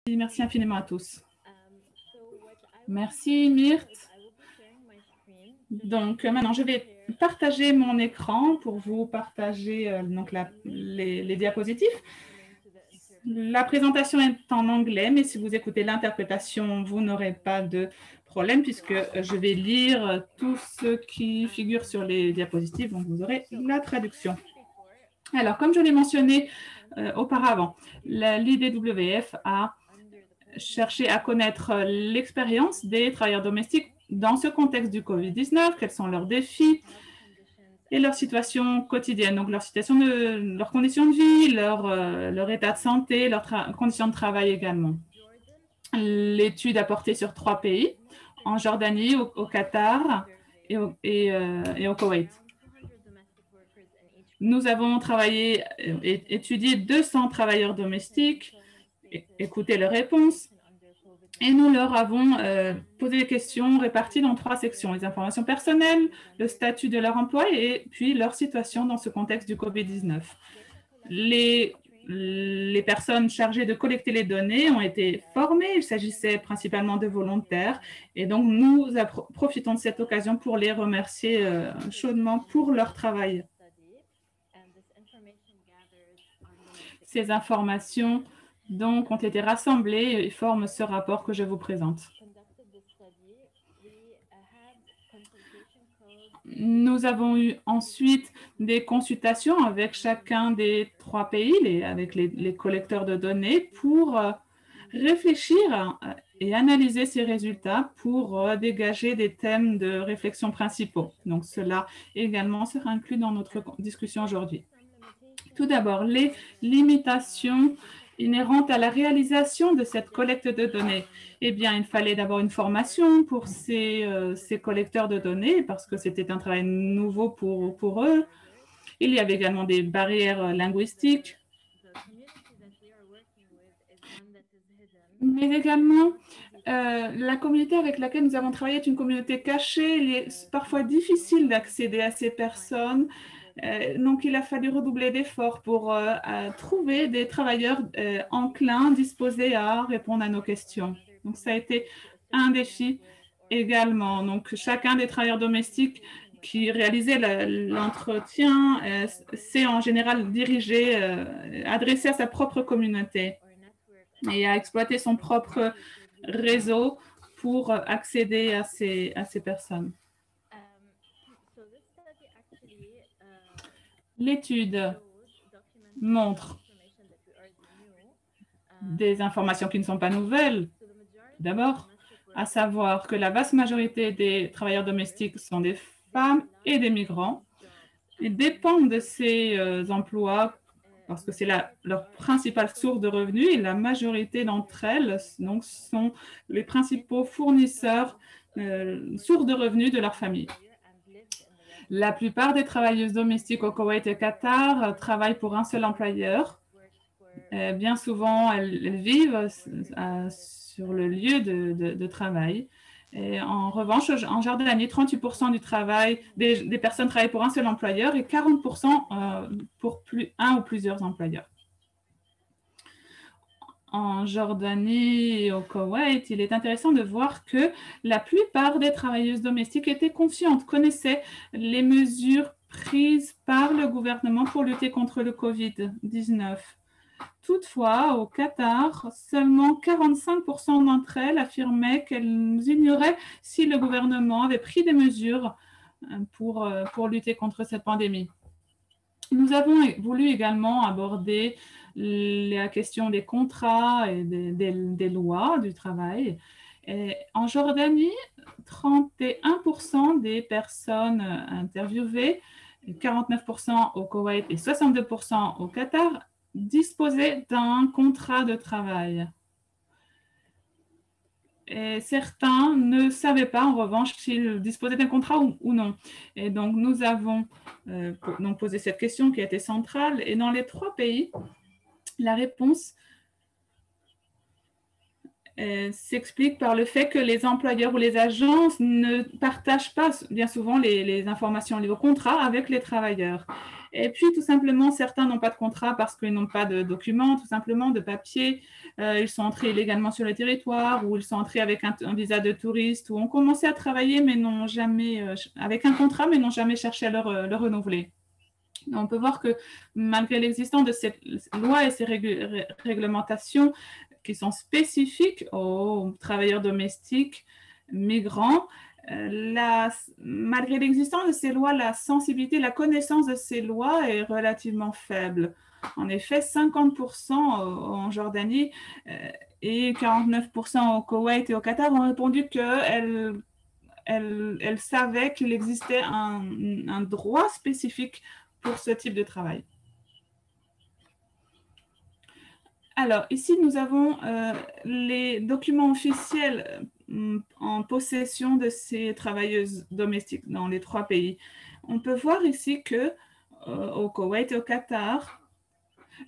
Merci infiniment à tous. Merci Myrthe. Donc maintenant, je vais partager mon écran pour vous partager les diapositives. La présentation est en anglais, mais si vous écoutez l'interprétation, vous n'aurez pas de problème puisque je vais lire tout ce qui figure sur les diapositives, donc vous aurez la traduction. Alors, comme je l'ai mentionné auparavant, l'IDWF a cherché à connaître l'expérience des travailleurs domestiques dans ce contexte du Covid-19, quels sont leurs défis et leur situation quotidienne, donc leurs conditions de vie, leur état de santé, leurs conditions de travail également. L'étude a porté sur 3 pays, en Jordanie, au Qatar et au Koweït. Nous avons étudié 200 travailleurs domestiques, écouté leurs réponses, et nous leur avons posé des questions réparties dans 3 sections, les informations personnelles, le statut de leur emploi et puis leur situation dans ce contexte du Covid-19. Les personnes chargées de collecter les données ont été formées, il s'agissait principalement de volontaires, et donc nous profitons de cette occasion pour les remercier chaudement pour leur travail. Ces informations donc ont été rassemblées et forment ce rapport que je vous présente. Nous avons eu ensuite des consultations avec chacun des 3 pays, avec les collecteurs de données, pour réfléchir et analyser ces résultats pour dégager des thèmes de réflexion principaux. Donc, cela également sera inclus dans notre discussion aujourd'hui. Tout d'abord, les limitations inhérentes à la réalisation de cette collecte de données. Eh bien, il fallait d'abord une formation pour ces collecteurs de données parce que c'était un travail nouveau pour eux. Il y avait également des barrières linguistiques. Mais également, la communauté avec laquelle nous avons travaillé est une communauté cachée. Il est parfois difficile d'accéder à ces personnes. Donc, il a fallu redoubler d'efforts pour trouver des travailleurs enclins, disposés à répondre à nos questions. Donc, ça a été un défi également. Donc, chacun des travailleurs domestiques qui réalisait l'entretien s'est en général adressé à sa propre communauté et a exploité son propre réseau pour accéder à ces personnes. L'étude montre des informations qui ne sont pas nouvelles. D'abord, à savoir que la vaste majorité des travailleurs domestiques sont des femmes et des migrants. Ils dépendent de ces emplois parce que c'est leur principale source de revenus et la majorité d'entre elles donc, sont les principaux fournisseurs, sources de revenus de leur famille. La plupart des travailleuses domestiques au Koweït et Qatar travaillent pour un seul employeur. Bien souvent, elles vivent sur le lieu de travail. Et en revanche, en Jordanie, 38% du travail des personnes travaillent pour un seul employeur et 40% pour un ou plusieurs employeurs. En Jordanie et au Koweït, il est intéressant de voir que la plupart des travailleuses domestiques étaient conscientes, connaissaient les mesures prises par le gouvernement pour lutter contre le Covid-19. Toutefois, au Qatar, seulement 45% d'entre elles affirmaient qu'elles ignoraient si le gouvernement avait pris des mesures pour lutter contre cette pandémie. Nous avons voulu également aborder la question des contrats et des lois du travail. Et en Jordanie, 31% des personnes interviewées, 49% au Koweït et 62% au Qatar, disposaient d'un contrat de travail. Et certains ne savaient pas, en revanche, s'ils disposaient d'un contrat ou non. Et donc, nous avons posé cette question qui a été centrale. Et dans les 3 pays, la réponse s'explique par le fait que les employeurs ou les agences ne partagent pas bien souvent les informations liées au contrat avec les travailleurs. Et puis, tout simplement, certains n'ont pas de contrat parce qu'ils n'ont pas de documents, tout simplement, de papier. Ils sont entrés illégalement sur le territoire ou ils sont entrés avec un visa de touriste ou ont commencé à travailler mais n'ont jamais, avec un contrat, mais n'ont jamais cherché à le renouveler. On peut voir que malgré l'existence de ces lois et ces réglementations qui sont spécifiques aux travailleurs domestiques, migrants, malgré l'existence de ces lois, la sensibilité, la connaissance de ces lois est relativement faible. En effet, 50% en Jordanie et 49% au Koweït et au Qatar ont répondu qu'elles savaient qu'il existait un droit spécifique pour ce type de travail. Alors, ici, nous avons les documents officiels en possession de ces travailleuses domestiques dans les 3 pays. On peut voir ici que au Koweït et au Qatar,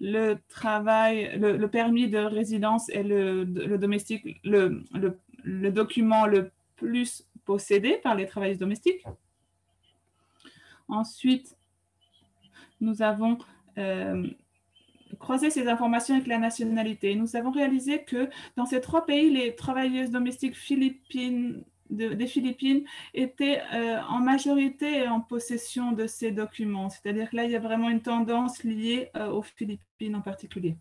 le travail, le permis de résidence est le domestique, le document le plus possédé par les travailleuses domestiques. Ensuite, nous avons croiser ces informations avec la nationalité. Nous avons réalisé que dans ces 3 pays, les travailleuses domestiques des Philippines étaient en majorité en possession de ces documents. C'est-à-dire que là, il y a vraiment une tendance liée aux Philippines en particulier.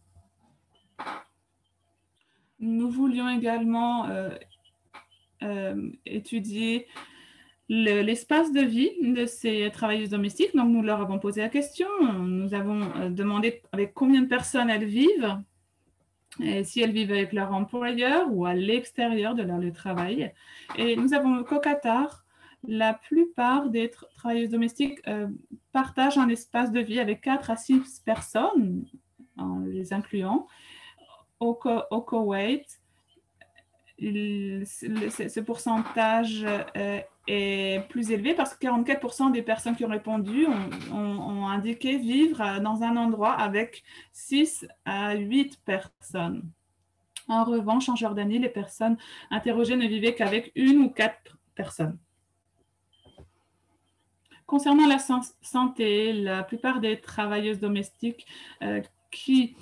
Nous voulions également étudier l'espace de vie de ces travailleuses domestiques. Donc, nous leur avons posé la question. Nous avons demandé avec combien de personnes elles vivent, et si elles vivent avec leur employeur ou à l'extérieur de leur lieu de travail. Et nous avons qu'au Qatar, la plupart des travailleuses domestiques partagent un espace de vie avec 4 à 6 personnes, en les incluant. Au Koweït, ce pourcentage est plus élevé parce que 44% des personnes qui ont répondu ont indiqué vivre dans un endroit avec 6 à 8 personnes. En revanche, en Jordanie, les personnes interrogées ne vivaient qu'avec 1 ou 4 personnes. Concernant la santé, la plupart des travailleuses domestiques qui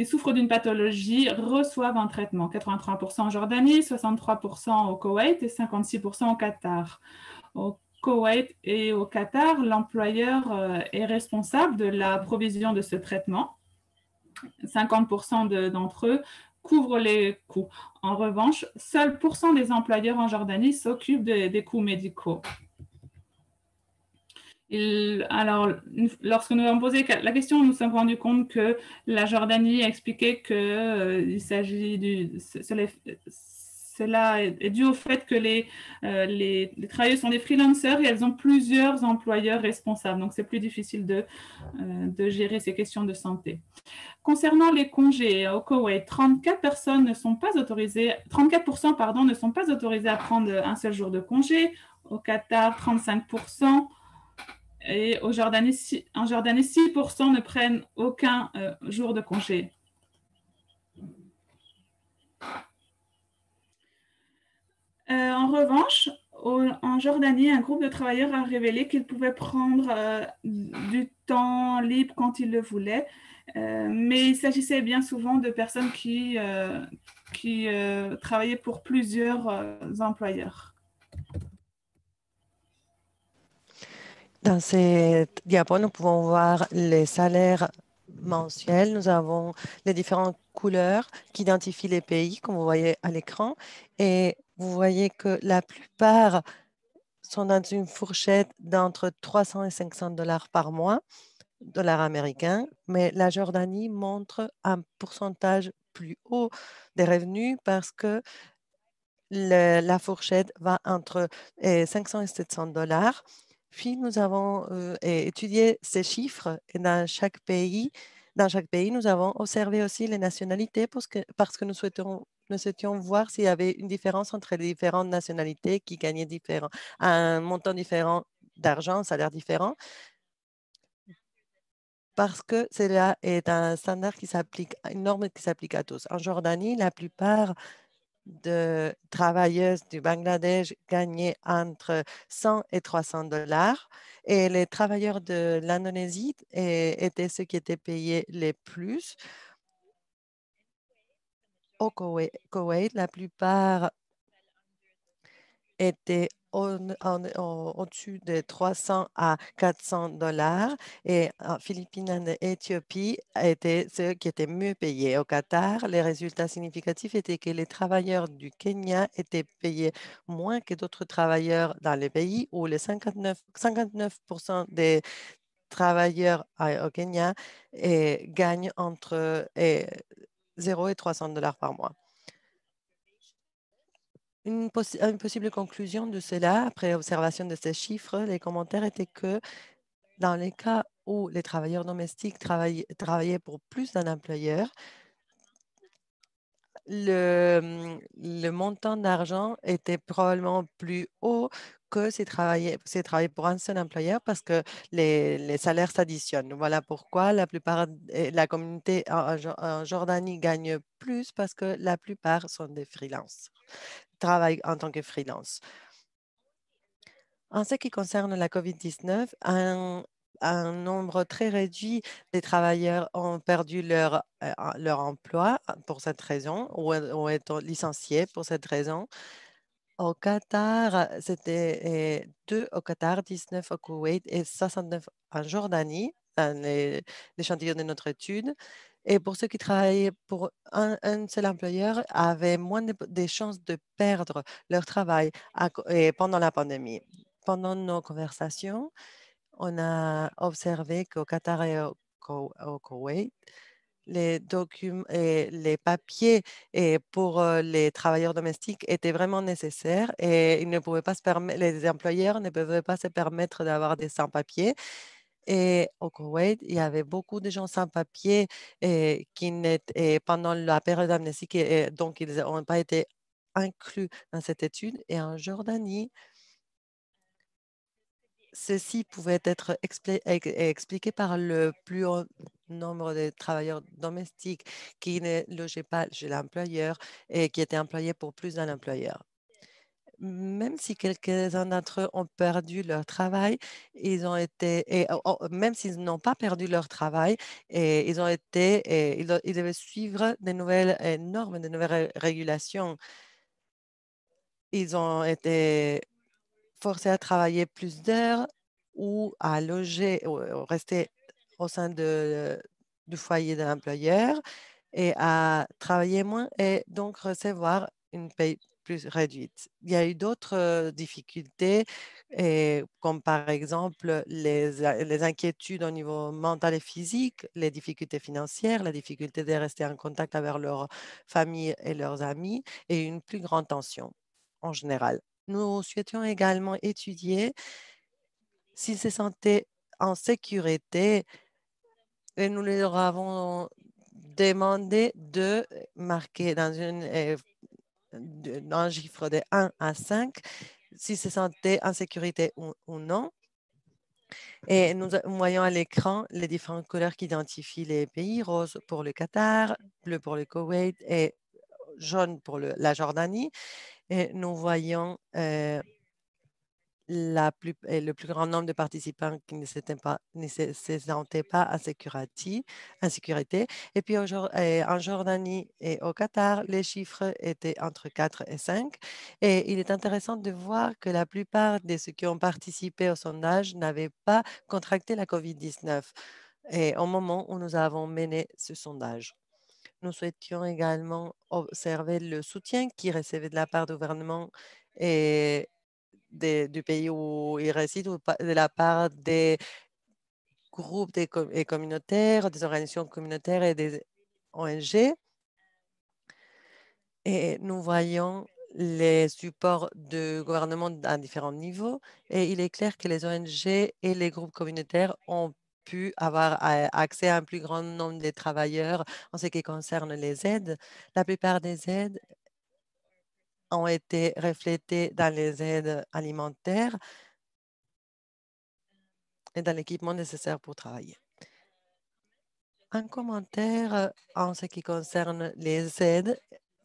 souffrent d'une pathologie reçoivent un traitement. 83% en Jordanie, 63% au Koweït et 56% au Qatar. Au Koweït et au Qatar, l'employeur est responsable de la provision de ce traitement. 50% d'entre eux couvrent les coûts. En revanche, seuls % des employeurs en Jordanie s'occupent des coûts médicaux. Alors, lorsque nous avons posé la question, nous nous sommes rendus compte que la Jordanie a expliqué qu'il s'agit cela est dû au fait que les travailleurs sont des freelancers et elles ont plusieurs employeurs responsables. Donc, c'est plus difficile de gérer ces questions de santé. Concernant les congés, au Koweït, 34% ne sont pas autorisés à prendre un seul jour de congé. Au Qatar, 35%. Et en Jordanie, 6% ne prennent aucun jour de congé. En revanche, en Jordanie, un groupe de travailleurs a révélé qu'ils pouvaient prendre du temps libre quand ils le voulaient, mais il s'agissait bien souvent de personnes qui travaillaient pour plusieurs employeurs. Dans cette diapo, nous pouvons voir les salaires mensuels. Nous avons les différentes couleurs qui identifient les pays, comme vous voyez à l'écran. Et vous voyez que la plupart sont dans une fourchette d'entre 300 et 500 dollars par mois, dollars américains. Mais la Jordanie montre un pourcentage plus haut des revenus parce que la fourchette va entre 500 et 700 dollars. Puis, nous avons étudié ces chiffres et dans chaque pays, nous avons observé aussi les nationalités parce que nous souhaitions voir s'il y avait une différence entre les différentes nationalités qui gagnaient un montant différent d'argent, un salaire différent. Parce que cela est un standard qui s'applique, une norme qui s'applique à tous. En Jordanie, la plupart de travailleuses du Bangladesh gagnaient entre 100 et 300 dollars et les travailleurs de l'Indonésie étaient ceux qui étaient payés les plus. Au Koweït, la plupart étaient au-dessus de 300 à 400 dollars et en Philippines et Éthiopie étaient ceux qui étaient mieux payés. Au Qatar, les résultats significatifs étaient que les travailleurs du Kenya étaient payés moins que d'autres travailleurs dans les pays où les 59% des travailleurs au Kenya gagnent entre 0 et 300 dollars par mois. Une possible conclusion de cela, après observation de ces chiffres, les commentaires étaient que dans les cas où les travailleurs domestiques travaillaient pour plus d'un employeur, le montant d'argent était probablement plus haut que s'ils travaillaient pour un seul employeur parce que les salaires s'additionnent. Voilà pourquoi la plupart, la communauté en Jordanie gagne plus parce que la plupart sont des freelances, travaillent en tant que freelance. En ce qui concerne la COVID-19, un nombre très réduit des travailleurs ont perdu leur emploi pour cette raison ou ont été licenciés pour cette raison. Au Qatar, c'était 2 au Qatar, 19 au Koweït et 69 en Jordanie, dans l'échantillon de notre étude. Et pour ceux qui travaillaient pour un seul employeur, avaient moins de chances de perdre leur travail et pendant la pandémie. Pendant nos conversations, on a observé qu'au Qatar et au Koweït, les documents et les papiers et pour les travailleurs domestiques étaient vraiment nécessaires et ils ne pouvaient pas se permettre, les employeurs ne pouvaient pas se permettre d'avoir des sans-papiers. Et au Koweït, il y avait beaucoup de gens sans papiers et pendant la période amnésique, donc ils n'ont pas été inclus dans cette étude. Et en Jordanie, ceci pouvait être expliqué par le plus haut nombre de travailleurs domestiques qui ne logeaient pas chez l'employeur et qui étaient employés pour plus d'un employeur. Même si quelques-uns d'entre eux ont perdu leur travail, ils ont été, même s'ils n'ont pas perdu leur travail, et ils ont été, ils devaient suivre de nouvelles normes, de nouvelles régulations. Ils ont été forcés à travailler plus d'heures ou à loger, ou rester au sein du foyer de l'employeur et à travailler moins et donc recevoir une paye plus réduite. Il y a eu d'autres difficultés, comme par exemple les inquiétudes au niveau mental et physique, les difficultés financières, la difficulté de rester en contact avec leur famille et leurs amis et une plus grande tension en général. Nous souhaitions également étudier s'ils se sentaient en sécurité et nous leur avons demandé de marquer dans un chiffre de 1 à 5 s'ils se sentaient en sécurité ou non. Et nous voyons à l'écran les différentes couleurs qui identifient les pays, rose pour le Qatar, bleu pour le Koweït et jaune pour la Jordanie. Et nous voyons le plus grand nombre de participants qui ne se sentaient pas en sécurité. Et puis en Jordanie et au Qatar, les chiffres étaient entre 4 et 5. Et il est intéressant de voir que la plupart de ceux qui ont participé au sondage n'avaient pas contracté la COVID-19 et au moment où nous avons mené ce sondage. Nous souhaitions également observer le soutien qu'ils recevaient de la part du gouvernement et du pays où ils résident ou de la part des groupes et communautaires, des organisations communautaires et des ONG. Et nous voyons les supports du gouvernement à différents niveaux. Et il est clair que les ONG et les groupes communautaires ont pu avoir accès à un plus grand nombre de travailleurs en ce qui concerne les aides. La plupart des aides ont été reflétées dans les aides alimentaires et dans l'équipement nécessaire pour travailler. Un commentaire en ce qui concerne les aides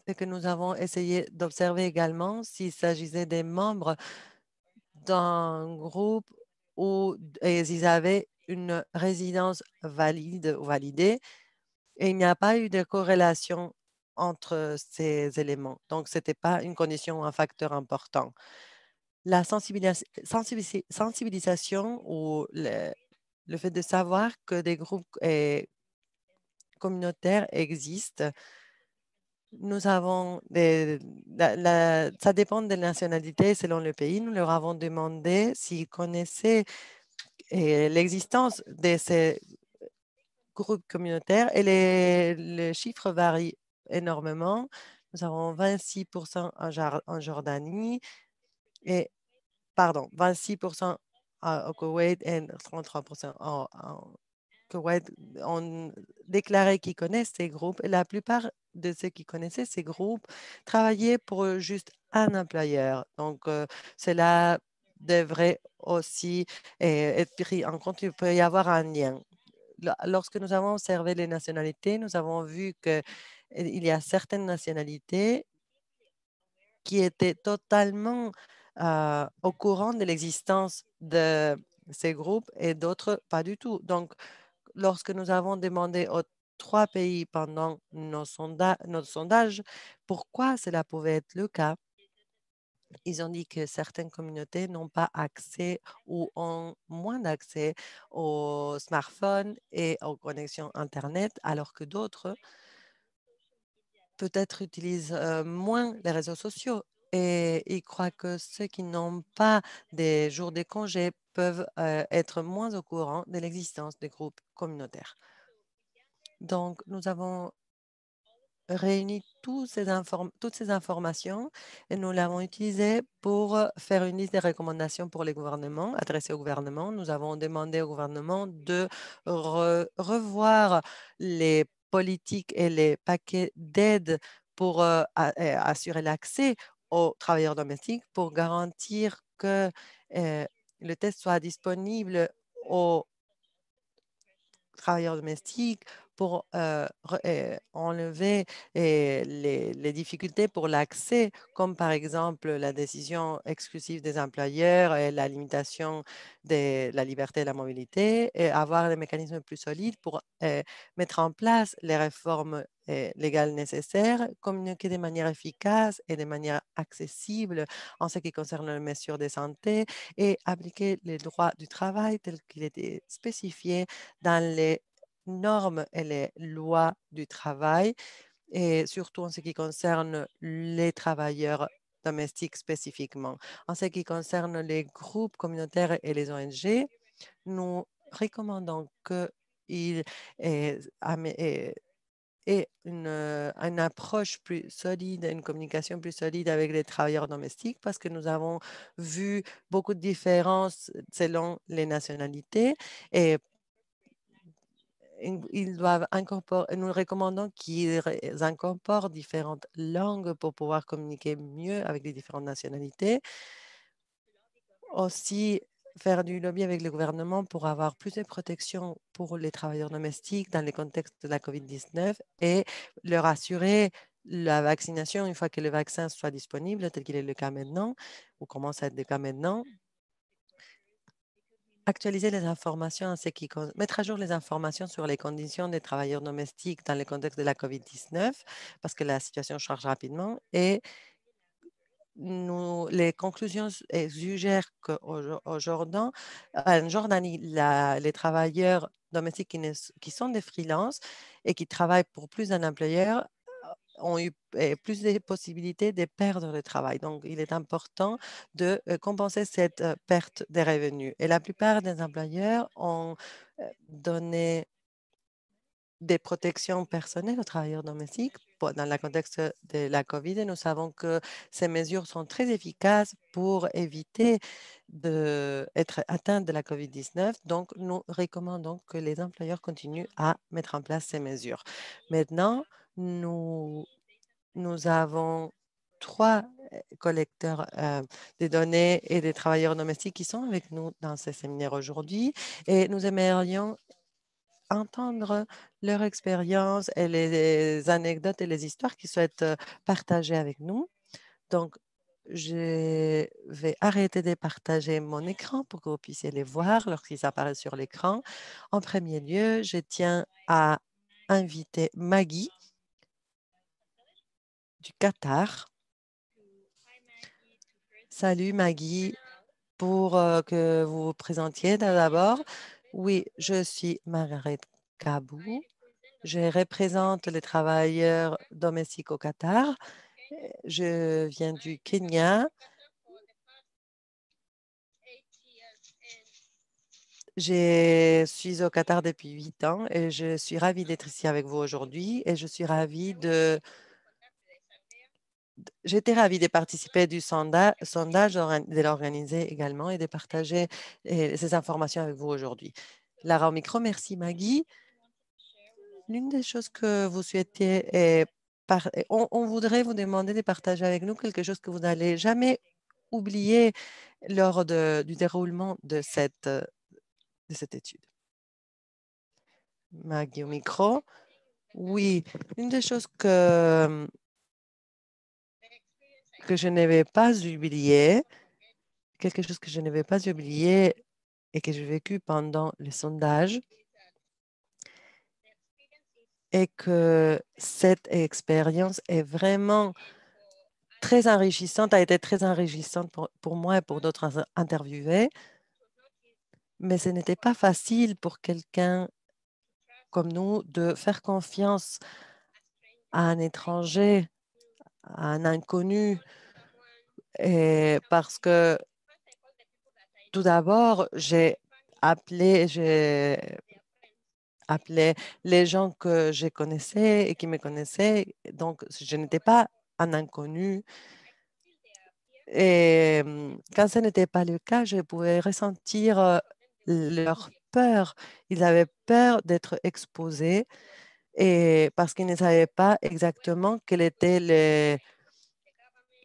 c'est que nous avons essayé d'observer également s'il s'agissait des membres d'un groupe où ils avaient une résidence valide ou validée et il n'y a pas eu de corrélation entre ces éléments. Donc, ce n'était pas une condition ou un facteur important. La sensibilisation ou le fait de savoir que des groupes communautaires existent, nous avons ça dépend de la nationalité selon le pays. Nous leur avons demandé s'ils connaissaient l'existence de ces groupes communautaires et les chiffres varient énormément. Nous avons 26% en Jordanie et, pardon, 26% au Koweït et 33% en Koweït ont déclaré qu'ils connaissent ces groupes et la plupart de ceux qui connaissaient ces groupes travaillaient pour juste un employeur. Donc, cela devrait aussi être pris en compte. Il peut y avoir un lien. Lorsque nous avons observé les nationalités, nous avons vu qu'il y a certaines nationalités qui étaient totalement au courant de l'existence de ces groupes et d'autres pas du tout. Donc, lorsque nous avons demandé aux 3 pays pendant notre sondage pourquoi cela pouvait être le cas, ils ont dit que certaines communautés n'ont pas accès ou ont moins d'accès aux smartphones et aux connexions Internet, alors que d'autres peut-être utilisent moins les réseaux sociaux. Et ils croient que ceux qui n'ont pas des jours de congé peuvent être moins au courant de l'existence des groupes communautaires. Donc, nous avons réuni toutes ces informations et nous l'avons utilisé pour faire une liste de recommandations pour les gouvernements, adressées au gouvernement. Nous avons demandé au gouvernement de revoir les politiques et les paquets d'aide pour assurer l'accès aux travailleurs domestiques, pour garantir que le test soit disponible aux travailleurs domestiques pour enlever les difficultés pour l'accès, comme par exemple la décision exclusive des employeurs et la limitation de la liberté et la mobilité, et avoir des mécanismes plus solides pour mettre en place les réformes légales nécessaires, communiquer de manière efficace et de manière accessible en ce qui concerne les mesures de santé et appliquer les droits du travail tels qu'il était spécifié dans les normes et les lois du travail, et surtout en ce qui concerne les travailleurs domestiques spécifiquement. En ce qui concerne les groupes communautaires et les ONG, nous recommandons qu'ils aient une approche plus solide, une communication plus solide avec les travailleurs domestiques parce que nous avons vu beaucoup de différences selon les nationalités et ils doivent incorporer, nous recommandons qu'ils incorporent différentes langues pour pouvoir communiquer mieux avec les différentes nationalités. Aussi, faire du lobby avec le gouvernement pour avoir plus de protection pour les travailleurs domestiques dans le contexte de la COVID-19 et leur assurer la vaccination une fois que le vaccin soit disponible, tel qu'il est le cas maintenant, ou commence à être le cas maintenant. Actualiser les informations mettre à jour les informations sur les conditions des travailleurs domestiques dans le contexte de la COVID-19 parce que la situation change rapidement et les conclusions suggèrent qu'au Jordan, en Jordanie, les travailleurs domestiques qui sont des freelances et qui travaillent pour plus d'un employeur ont eu plus de possibilités de perdre le travail. Donc, il est important de compenser cette perte des revenus. Et la plupart des employeurs ont donné des protections personnelles aux travailleurs domestiques dans le contexte de la COVID. Et nous savons que ces mesures sont très efficaces pour éviter d'être atteints de la COVID-19. Donc, nous recommandons que les employeurs continuent à mettre en place ces mesures. Maintenant, nous avons 3 collecteurs des données et des travailleurs domestiques qui sont avec nous dans ce séminaire aujourd'hui et nous aimerions entendre leur expérience et les anecdotes et les histoires qu'ils souhaitent partager avec nous. Donc, je vais arrêter de partager mon écran pour que vous puissiez les voir lorsqu'ils apparaissent sur l'écran. En premier lieu, je tiens à inviter Maggie du Qatar. Salut Maggie, pour que vous vous présentiez d'abord. Oui, je suis Margaret Kabou. Je représente les travailleurs domestiques au Qatar. Je viens du Kenya. Je suis au Qatar depuis 8 ans et je suis ravie d'être ici avec vous aujourd'hui et je suis ravie j'étais ravie de participer du sondage, de l'organiser également et de partager ces informations avec vous aujourd'hui. Lara au micro, merci Maggie. L'une des choses que vous souhaitez est, on voudrait vous demander de partager avec nous quelque chose que vous n'allez jamais oublier lors du déroulement de cette étude. Maggie au micro. Oui, une des choses que je n'avais pas oublié, quelque chose que je n'avais pas oublié et que j'ai vécu pendant le sondage, est que cette expérience est vraiment très enrichissante, a été très enrichissante pour moi et pour d'autres interviewés, mais ce n'était pas facile pour quelqu'un comme nous de faire confiance à un étranger, à un inconnu, et parce que tout d'abord, j'ai appelé les gens que je connaissais et qui me connaissaient, donc je n'étais pas un inconnu. Et quand ce n'était pas le cas, je pouvais ressentir leur peur. Ils avaient peur d'être exposés et parce qu'ils ne savaient pas exactement quel était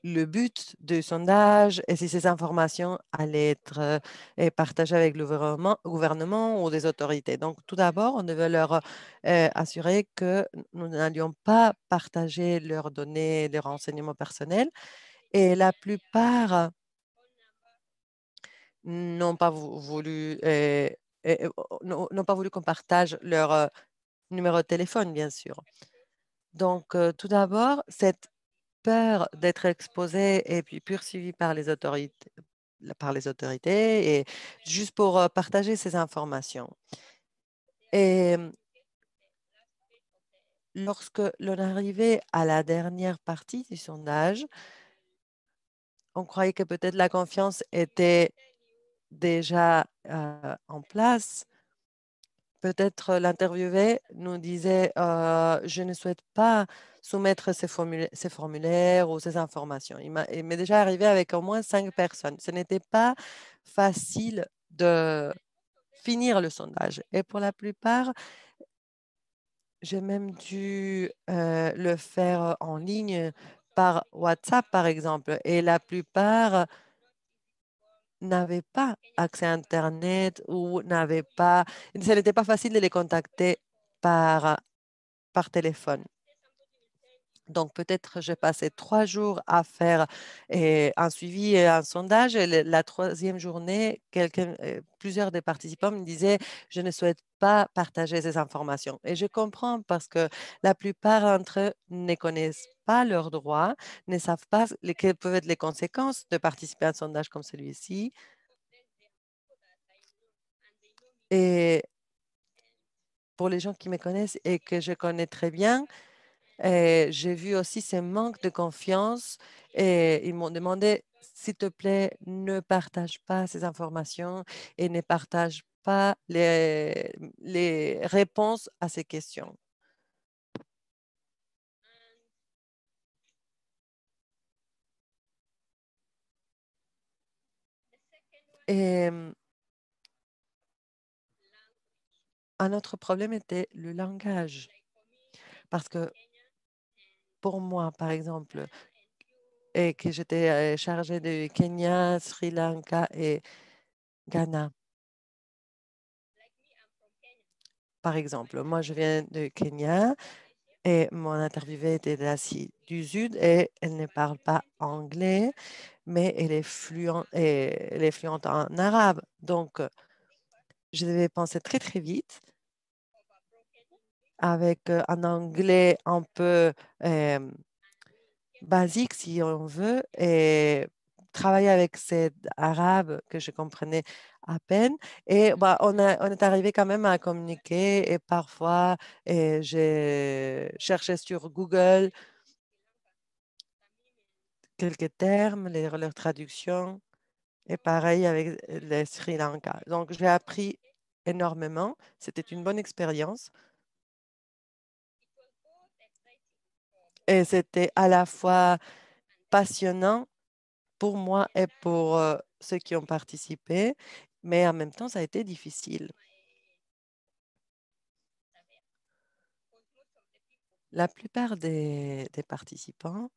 le but du sondage et si ces informations allaient être partagées avec le gouvernement ou des autorités. Donc, tout d'abord, on devait leur assurer que nous n'allions pas partager leurs données, leurs renseignements personnels. Et la plupart n'ont pas voulu, n'ont pas voulu qu'on partage leur numéro de téléphone, bien sûr. Donc, tout d'abord, cette peur d'être exposé et puis poursuivi par les autorités et juste pour partager ces informations. Et lorsque l'on arrivait à la dernière partie du sondage, on croyait que peut-être la confiance était déjà en place. Peut-être l'interviewé nous disait, je ne souhaite pas soumettre ces formulaires ou ces informations. Il m'est déjà arrivé avec au moins 5 personnes. Ce n'était pas facile de finir le sondage. Et pour la plupart, j'ai même dû le faire en ligne par WhatsApp, par exemple. Et la plupart n'avaient pas accès à Internet ou n'avaient pas, ce n'était pas facile de les contacter par téléphone. Donc, peut-être j'ai passé 3 jours à faire un suivi et un sondage. Et la troisième journée, plusieurs des participants me disaient, je ne souhaite pas partager ces informations. Et je comprends parce que la plupart d'entre eux ne connaissent pas leurs droits, ne savent pas quelles peuvent être les conséquences de participer à un sondage comme celui-ci. Et pour les gens qui me connaissent et que je connais très bien, j'ai vu aussi ce manque de confiance et ils m'ont demandé, s'il te plaît, ne partage pas ces informations et ne partage pas les réponses à ces questions. Et un autre problème était le langage. Parce que pour moi, par exemple, et que j'étais chargée de Kenya, Sri Lanka et Ghana. Par exemple, moi, je viens de Kenya et mon interviewée était d'Asie du Sud et elle ne parle pas anglais, mais elle est fluente en arabe. Donc, je devais penser très, très vite avec un anglais un peu euh, basique, si on veut, et travailler avec cet arabe que je comprenais à peine. Et bah, on est arrivé quand même à communiquer et parfois j'ai cherché sur Google quelques termes, leur traduction, et pareil avec le Sri Lanka. Donc, j'ai appris énormément. C'était une bonne expérience. Et c'était à la fois passionnant pour moi et pour ceux qui ont participé, mais en même temps, ça a été difficile. La plupart des participants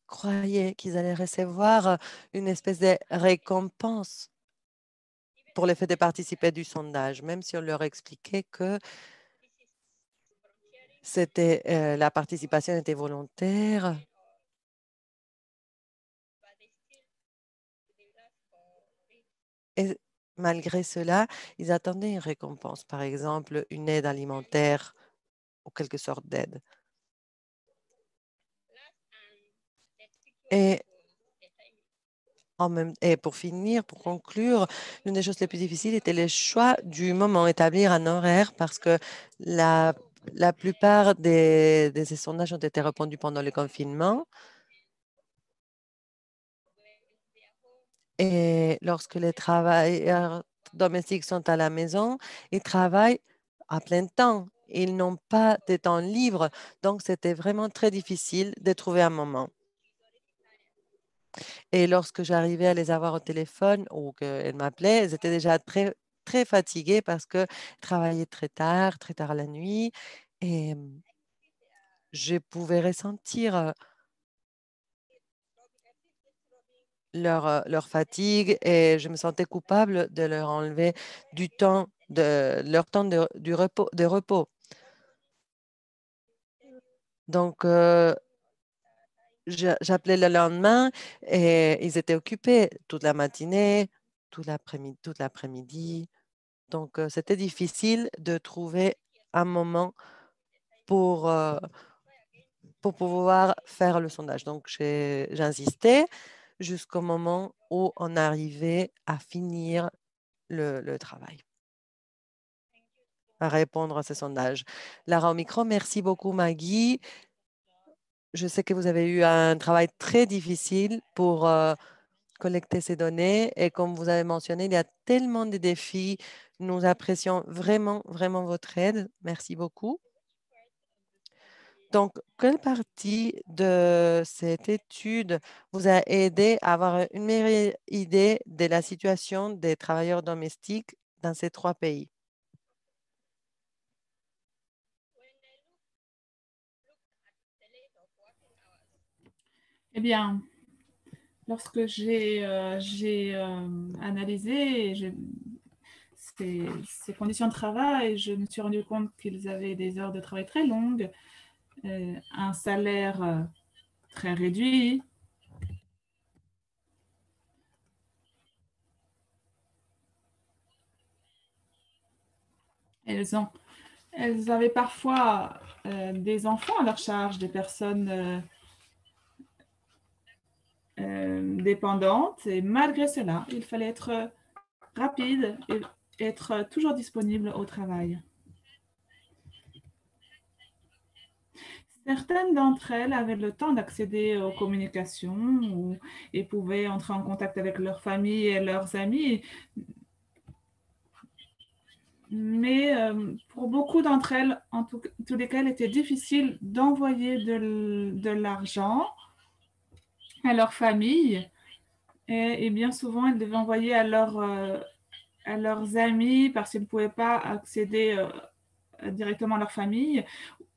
croyaient qu'ils allaient recevoir une espèce de récompense pour le fait de participer du sondage, même si on leur expliquait que la participation était volontaire. Et malgré cela, ils attendaient une récompense, par exemple une aide alimentaire ou quelque sorte d'aide. Et et pour finir, pour conclure, l'une des choses les plus difficiles était le choix du moment, établir un horaire parce que la, la plupart de ces sondages ont été répondus pendant le confinement. Et lorsque les travailleurs domestiques sont à la maison, ils travaillent à plein temps. Ils n'ont pas de temps libre. Donc, c'était vraiment très difficile de trouver un moment. Et lorsque j'arrivais à les avoir au téléphone ou qu'elles m'appelaient, elles étaient déjà très, très fatiguées parce qu'elles travaillaient très tard la nuit. Et je pouvais ressentir leur fatigue et je me sentais coupable de leur enlever leur temps de repos. Donc, j'appelais le lendemain et ils étaient occupés toute la matinée, toute l'après-midi. Donc, c'était difficile de trouver un moment pour, euh, pour pouvoir faire le sondage. Donc, j'insistais jusqu'au moment où on arrivait à finir le travail, à répondre à ce sondage. Lara au micro, merci beaucoup Maggie. Je sais que vous avez eu un travail très difficile pour collecter ces données et comme vous avez mentionné, il y a tellement de défis. Nous apprécions vraiment, vraiment votre aide. Merci beaucoup. Donc, quelle partie de cette étude vous a aidé à avoir une meilleure idée de la situation des travailleurs domestiques dans ces trois pays? Eh bien, lorsque j'ai analysé ces conditions de travail, je me suis rendu compte qu'ils avaient des heures de travail très longues, un salaire très réduit. Elles ont, elles avaient parfois des enfants à leur charge, des personnes dépendantes, et malgré cela, il fallait être rapide et être toujours disponible au travail. Certaines d'entre elles avaient le temps d'accéder aux communications et pouvaient entrer en contact avec leur famille et leurs amis. Mais pour beaucoup d'entre elles, en tous les cas, il était difficile d'envoyer de l'argent à leur famille. Et bien souvent, elles devaient envoyer à leurs amis parce qu'ils ne pouvaient pas accéder directement à leur famille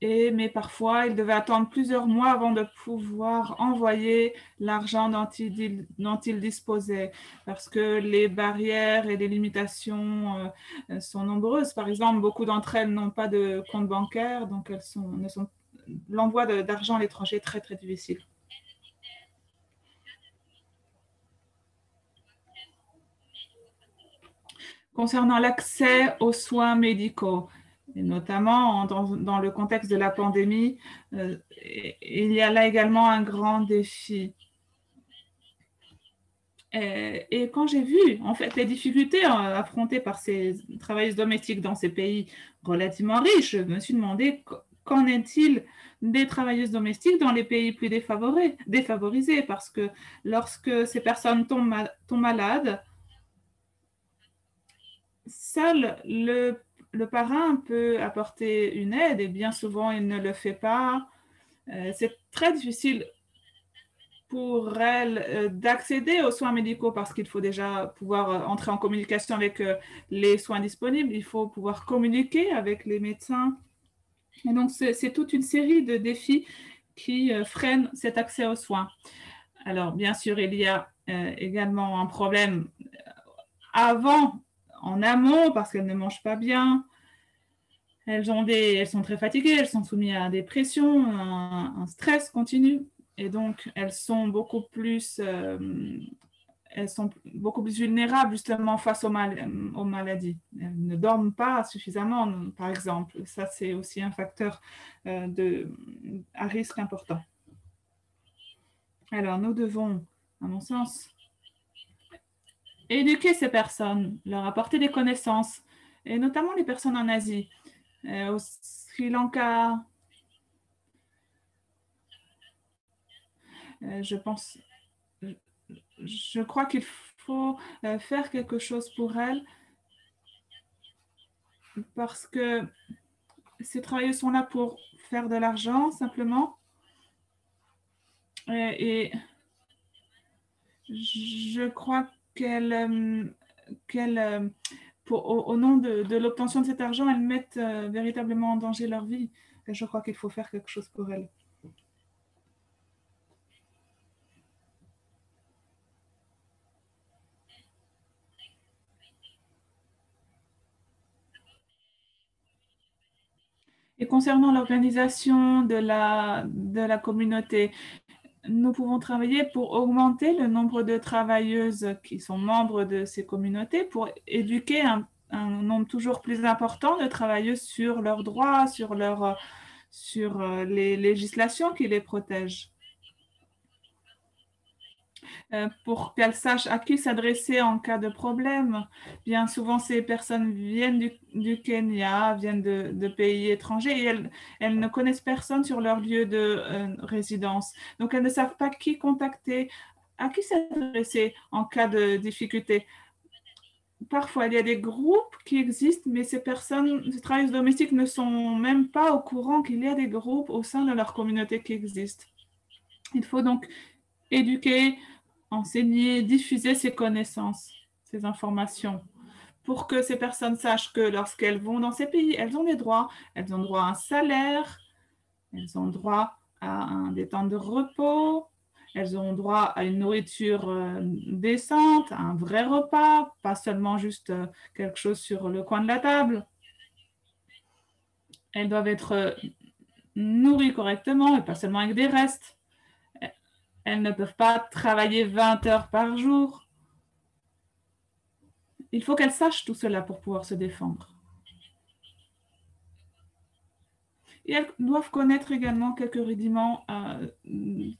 mais parfois, ils devaient attendre plusieurs mois avant de pouvoir envoyer l'argent dont ils disposaient, parce que les barrières et les limitations sont nombreuses. Par exemple, beaucoup d'entre elles n'ont pas de compte bancaire, donc l'envoi d'argent à l'étranger est très, très difficile. Concernant l'accès aux soins médicaux, et notamment dans le contexte de la pandémie, il y a là également un grand défi. Et quand j'ai vu en fait les difficultés affrontées par ces travailleuses domestiques dans ces pays relativement riches, je me suis demandé qu'en est-il des travailleuses domestiques dans les pays plus défavorisés, parce que lorsque ces personnes tombent malades, seul le parrain peut apporter une aide et bien souvent il ne le fait pas. C'est très difficile pour elle d'accéder aux soins médicaux parce qu'il faut déjà pouvoir entrer en communication avec les soins disponibles, il faut pouvoir communiquer avec les médecins. Et donc, c'est toute une série de défis qui freinent cet accès aux soins. Alors, bien sûr, il y a également un problème en amont, parce qu'elles ne mangent pas bien. Elles sont très fatiguées, elles sont soumises à des pressions, un stress continu. Et donc, elles sont beaucoup plus vulnérables justement face aux maladies. Elles ne dorment pas suffisamment, par exemple. Ça, c'est aussi un facteur à risque important. Alors, nous devons, à mon sens, éduquer ces personnes, leur apporter des connaissances, et notamment les personnes en Asie, au Sri Lanka. Je crois qu'il faut faire quelque chose pour elles parce que ces travailleurs sont là pour faire de l'argent simplement. Et je crois au nom de l'obtention de cet argent, elles mettent véritablement en danger leur vie. Et je crois qu'il faut faire quelque chose pour elles. Et concernant l'organisation de la communauté, nous pouvons travailler pour augmenter le nombre de travailleuses qui sont membres de ces communautés, pour éduquer un nombre toujours plus important de travailleuses sur leurs droits, sur les législations qui les protègent. Pour qu'elles sachent à qui s'adresser en cas de problème. Bien souvent, ces personnes viennent du Kenya, viennent de pays étrangers et elles ne connaissent personne sur leur lieu de résidence. Donc, elles ne savent pas qui contacter, à qui s'adresser en cas de difficulté. Parfois, il y a des groupes qui existent, mais ces travailleuses domestiques ne sont même pas au courant qu'il y a des groupes au sein de leur communauté qui existent. Il faut donc éduquer, enseigner, diffuser ces connaissances, ces informations, pour que ces personnes sachent que lorsqu'elles vont dans ces pays, elles ont des droits. Elles ont droit à un salaire, elles ont droit à des temps de repos, elles ont droit à une nourriture décente, à un vrai repas, pas seulement juste quelque chose sur le coin de la table. Elles doivent être nourries correctement et pas seulement avec des restes. Elles ne peuvent pas travailler 20 heures par jour. Il faut qu'elles sachent tout cela pour pouvoir se défendre. Et elles doivent connaître également quelques rudiments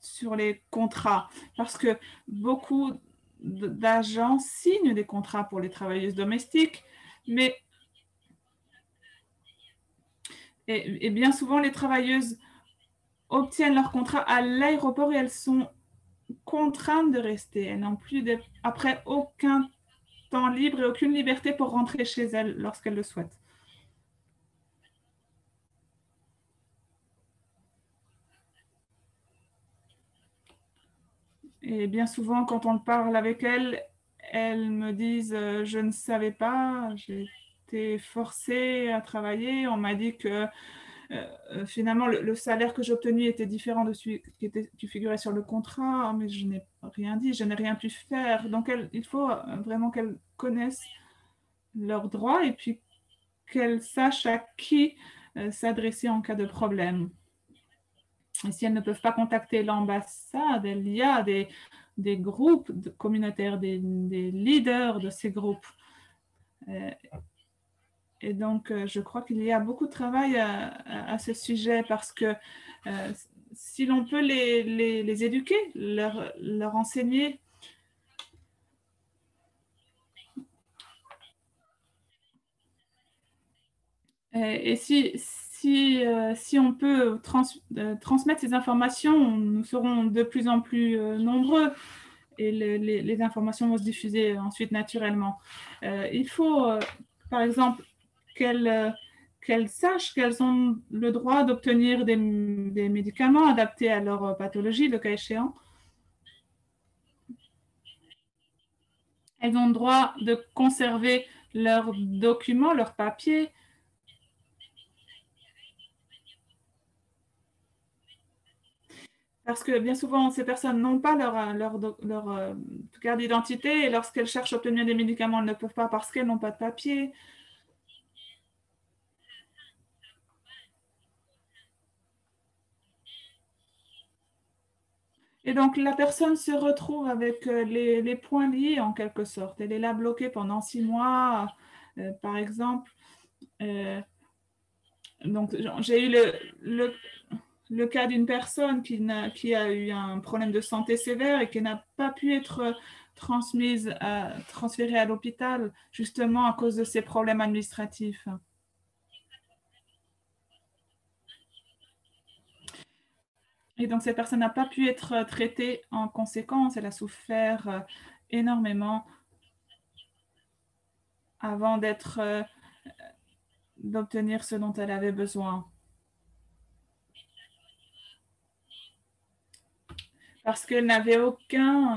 sur les contrats, parce que beaucoup d'agents signent des contrats pour les travailleuses domestiques, mais et bien souvent les travailleuses obtiennent leur contrat à l'aéroport et elles sont contraintes de rester. Elles n'ont plus après aucun temps libre et aucune liberté pour rentrer chez elles lorsqu'elles le souhaitent. Et bien souvent, quand on parle avec elles, elles me disent je ne savais pas, j'ai été forcée à travailler, on m'a dit que finalement, le salaire que j'ai obtenu était différent de celui qui figurait sur le contrat, mais je n'ai rien dit, je n'ai rien pu faire. Donc, il faut vraiment qu'elles connaissent leurs droits et puis qu'elles sachent à qui s'adresser en cas de problème. Et si elles ne peuvent pas contacter l'ambassade, il y a des groupes communautaires, des leaders de ces groupes. Et donc, je crois qu'il y a beaucoup de travail à ce sujet parce que si l'on peut les éduquer, leur enseigner, et si on peut transmettre ces informations, nous serons de plus en plus nombreux et les informations vont se diffuser ensuite naturellement. Il faut, par exemple, qu'elles sachent qu'elles ont le droit d'obtenir des médicaments adaptés à leur pathologie, le cas échéant. Elles ont le droit de conserver leurs documents, leurs papiers. Parce que bien souvent, ces personnes n'ont pas leur carte d'identité et lorsqu'elles cherchent à obtenir des médicaments, elles ne peuvent pas parce qu'elles n'ont pas de papier. Et donc, la personne se retrouve avec les points liés en quelque sorte. Elle est là bloquée pendant 6 mois, par exemple. Donc, j'ai eu le cas d'une personne qui a eu un problème de santé sévère et qui n'a pas pu être transférée à l'hôpital justement à cause de ses problèmes administratifs. Et donc, cette personne n'a pas pu être traitée en conséquence. Elle a souffert énormément avant d'obtenir ce dont elle avait besoin. Parce qu'elle n'avait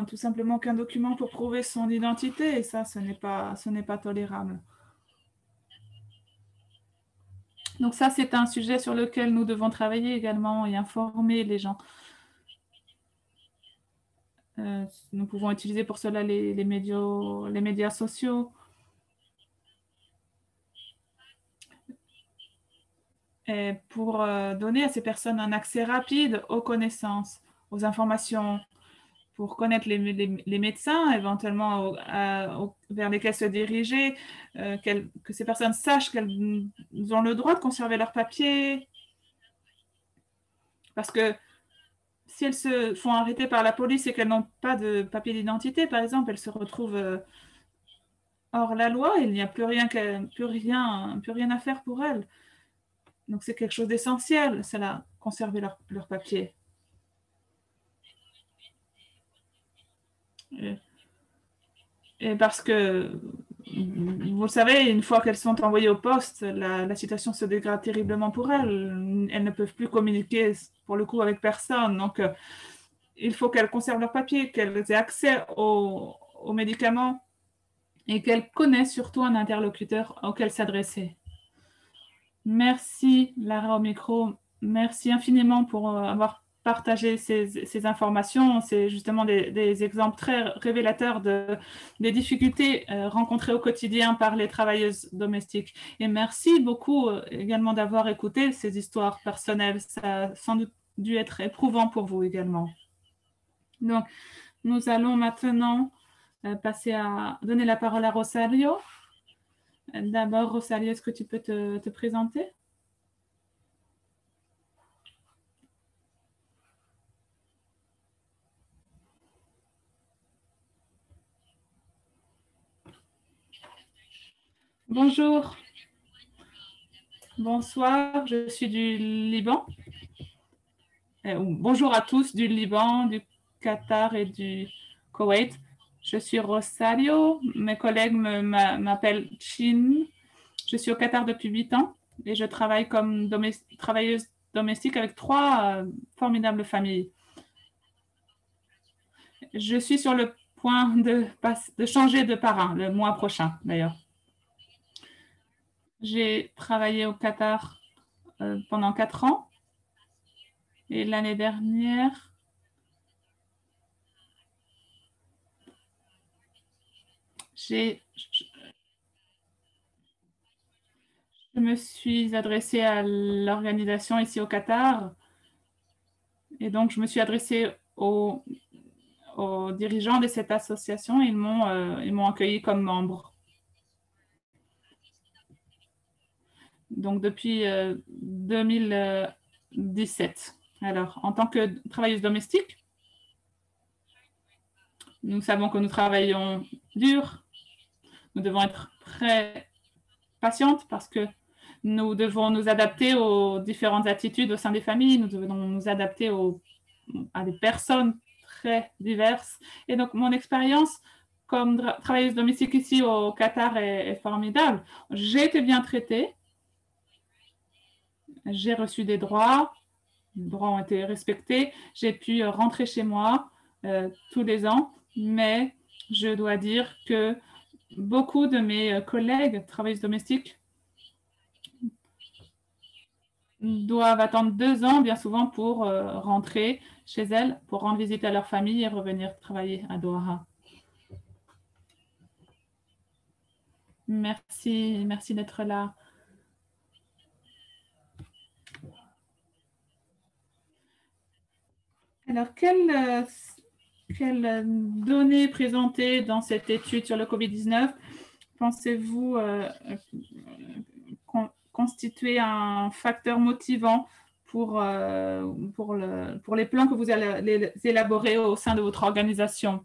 tout simplement aucun document pour prouver son identité. Et ça, ce n'est pas tolérable. Donc ça, c'est un sujet sur lequel nous devons travailler également et informer les gens. Nous pouvons utiliser pour cela les médias sociaux. Et pour donner à ces personnes un accès rapide aux connaissances, aux informations, pour connaître les médecins éventuellement vers lesquels se diriger, que ces personnes sachent qu'elles ont le droit de conserver leurs papiers. Parce que si elles se font arrêter par la police et qu'elles n'ont pas de papier d'identité, par exemple, elles se retrouvent hors la loi, il n'y a plus rien à faire pour elles. Donc c'est quelque chose d'essentiel, c'est là, conserver leur papier. Et parce que, vous le savez, une fois qu'elles sont envoyées au poste, la situation se dégrade terriblement pour elles. Elles ne peuvent plus communiquer, pour le coup, avec personne. Donc, il faut qu'elles conservent leur papier, qu'elles aient accès aux médicaments et qu'elles connaissent surtout un interlocuteur auquel s'adresser. Merci, Lara au micro. Merci infiniment pour avoir partagé ces informations. C'est justement des exemples très révélateurs des difficultés rencontrées au quotidien par les travailleuses domestiques. Et merci beaucoup également d'avoir écouté ces histoires personnelles. Ça a sans doute dû être éprouvant pour vous également. Donc, nous allons maintenant passer à donner la parole à Rosario. D'abord, Rosario, est-ce que tu peux te présenter? Bonjour, bonsoir, je suis du Liban. Bonjour à tous du Liban, du Qatar et du Koweït. Je suis Rosario, mes collègues m'appellent Chin. Je suis au Qatar depuis 8 ans et je travaille comme travailleuse domestique avec 3 formidables familles. Je suis sur le point de changer de parrain le mois prochain d'ailleurs. J'ai travaillé au Qatar pendant 4 ans. Et l'année dernière, je me suis adressée à l'organisation ici au Qatar. Et donc, je me suis adressée aux dirigeants de cette association. Ils m'ont accueilli comme membre. Donc, depuis 2017. Alors, en tant que travailleuse domestique, nous savons que nous travaillons dur. Nous devons être très patientes parce que nous devons nous adapter aux différentes attitudes au sein des familles. Nous devons nous adapter à des personnes très diverses. Et donc, mon expérience comme travailleuse domestique ici au Qatar est formidable. J'ai été bien traitée. J'ai reçu des droits. Les droits ont été respectés. J'ai pu rentrer chez moi tous les ans. Mais je dois dire que beaucoup de mes collègues travailleuses domestiques doivent attendre 2 ans, bien souvent, pour rentrer chez elles, pour rendre visite à leur famille et revenir travailler à Doha. Merci, merci d'être là. Alors, quelles données présentées dans cette étude sur le COVID-19 pensez-vous constituer un facteur motivant pour les plans que vous allez élaborer au sein de votre organisation?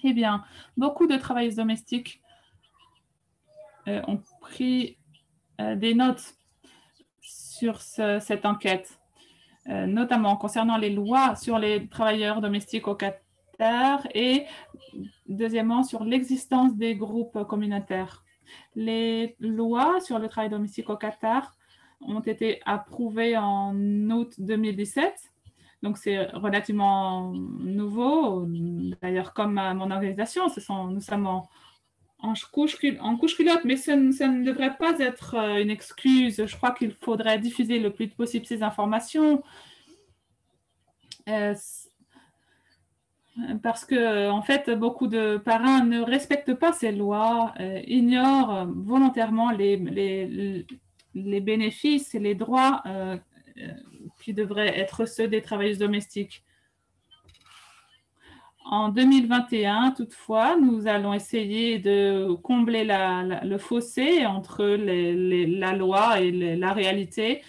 Eh bien, beaucoup de travailleuses domestiques ont pris des notes sur cette enquête, notamment concernant les lois sur les travailleurs domestiques au Qatar et deuxièmement sur l'existence des groupes communautaires. Les lois sur le travail domestique au Qatar ont été approuvées en août 2017. Donc, c'est relativement nouveau. D'ailleurs, comme mon organisation, nous sommes en couche culotte, mais ça ne devrait pas être une excuse. Je crois qu'il faudrait diffuser le plus possible ces informations. Parce que, en fait, beaucoup de parrains ne respectent pas ces lois, ignorent volontairement les bénéfices et les droits qui devraient être ceux des travailleuses domestiques. En 2021, toutefois, nous allons essayer de combler le fossé entre la loi et la réalité.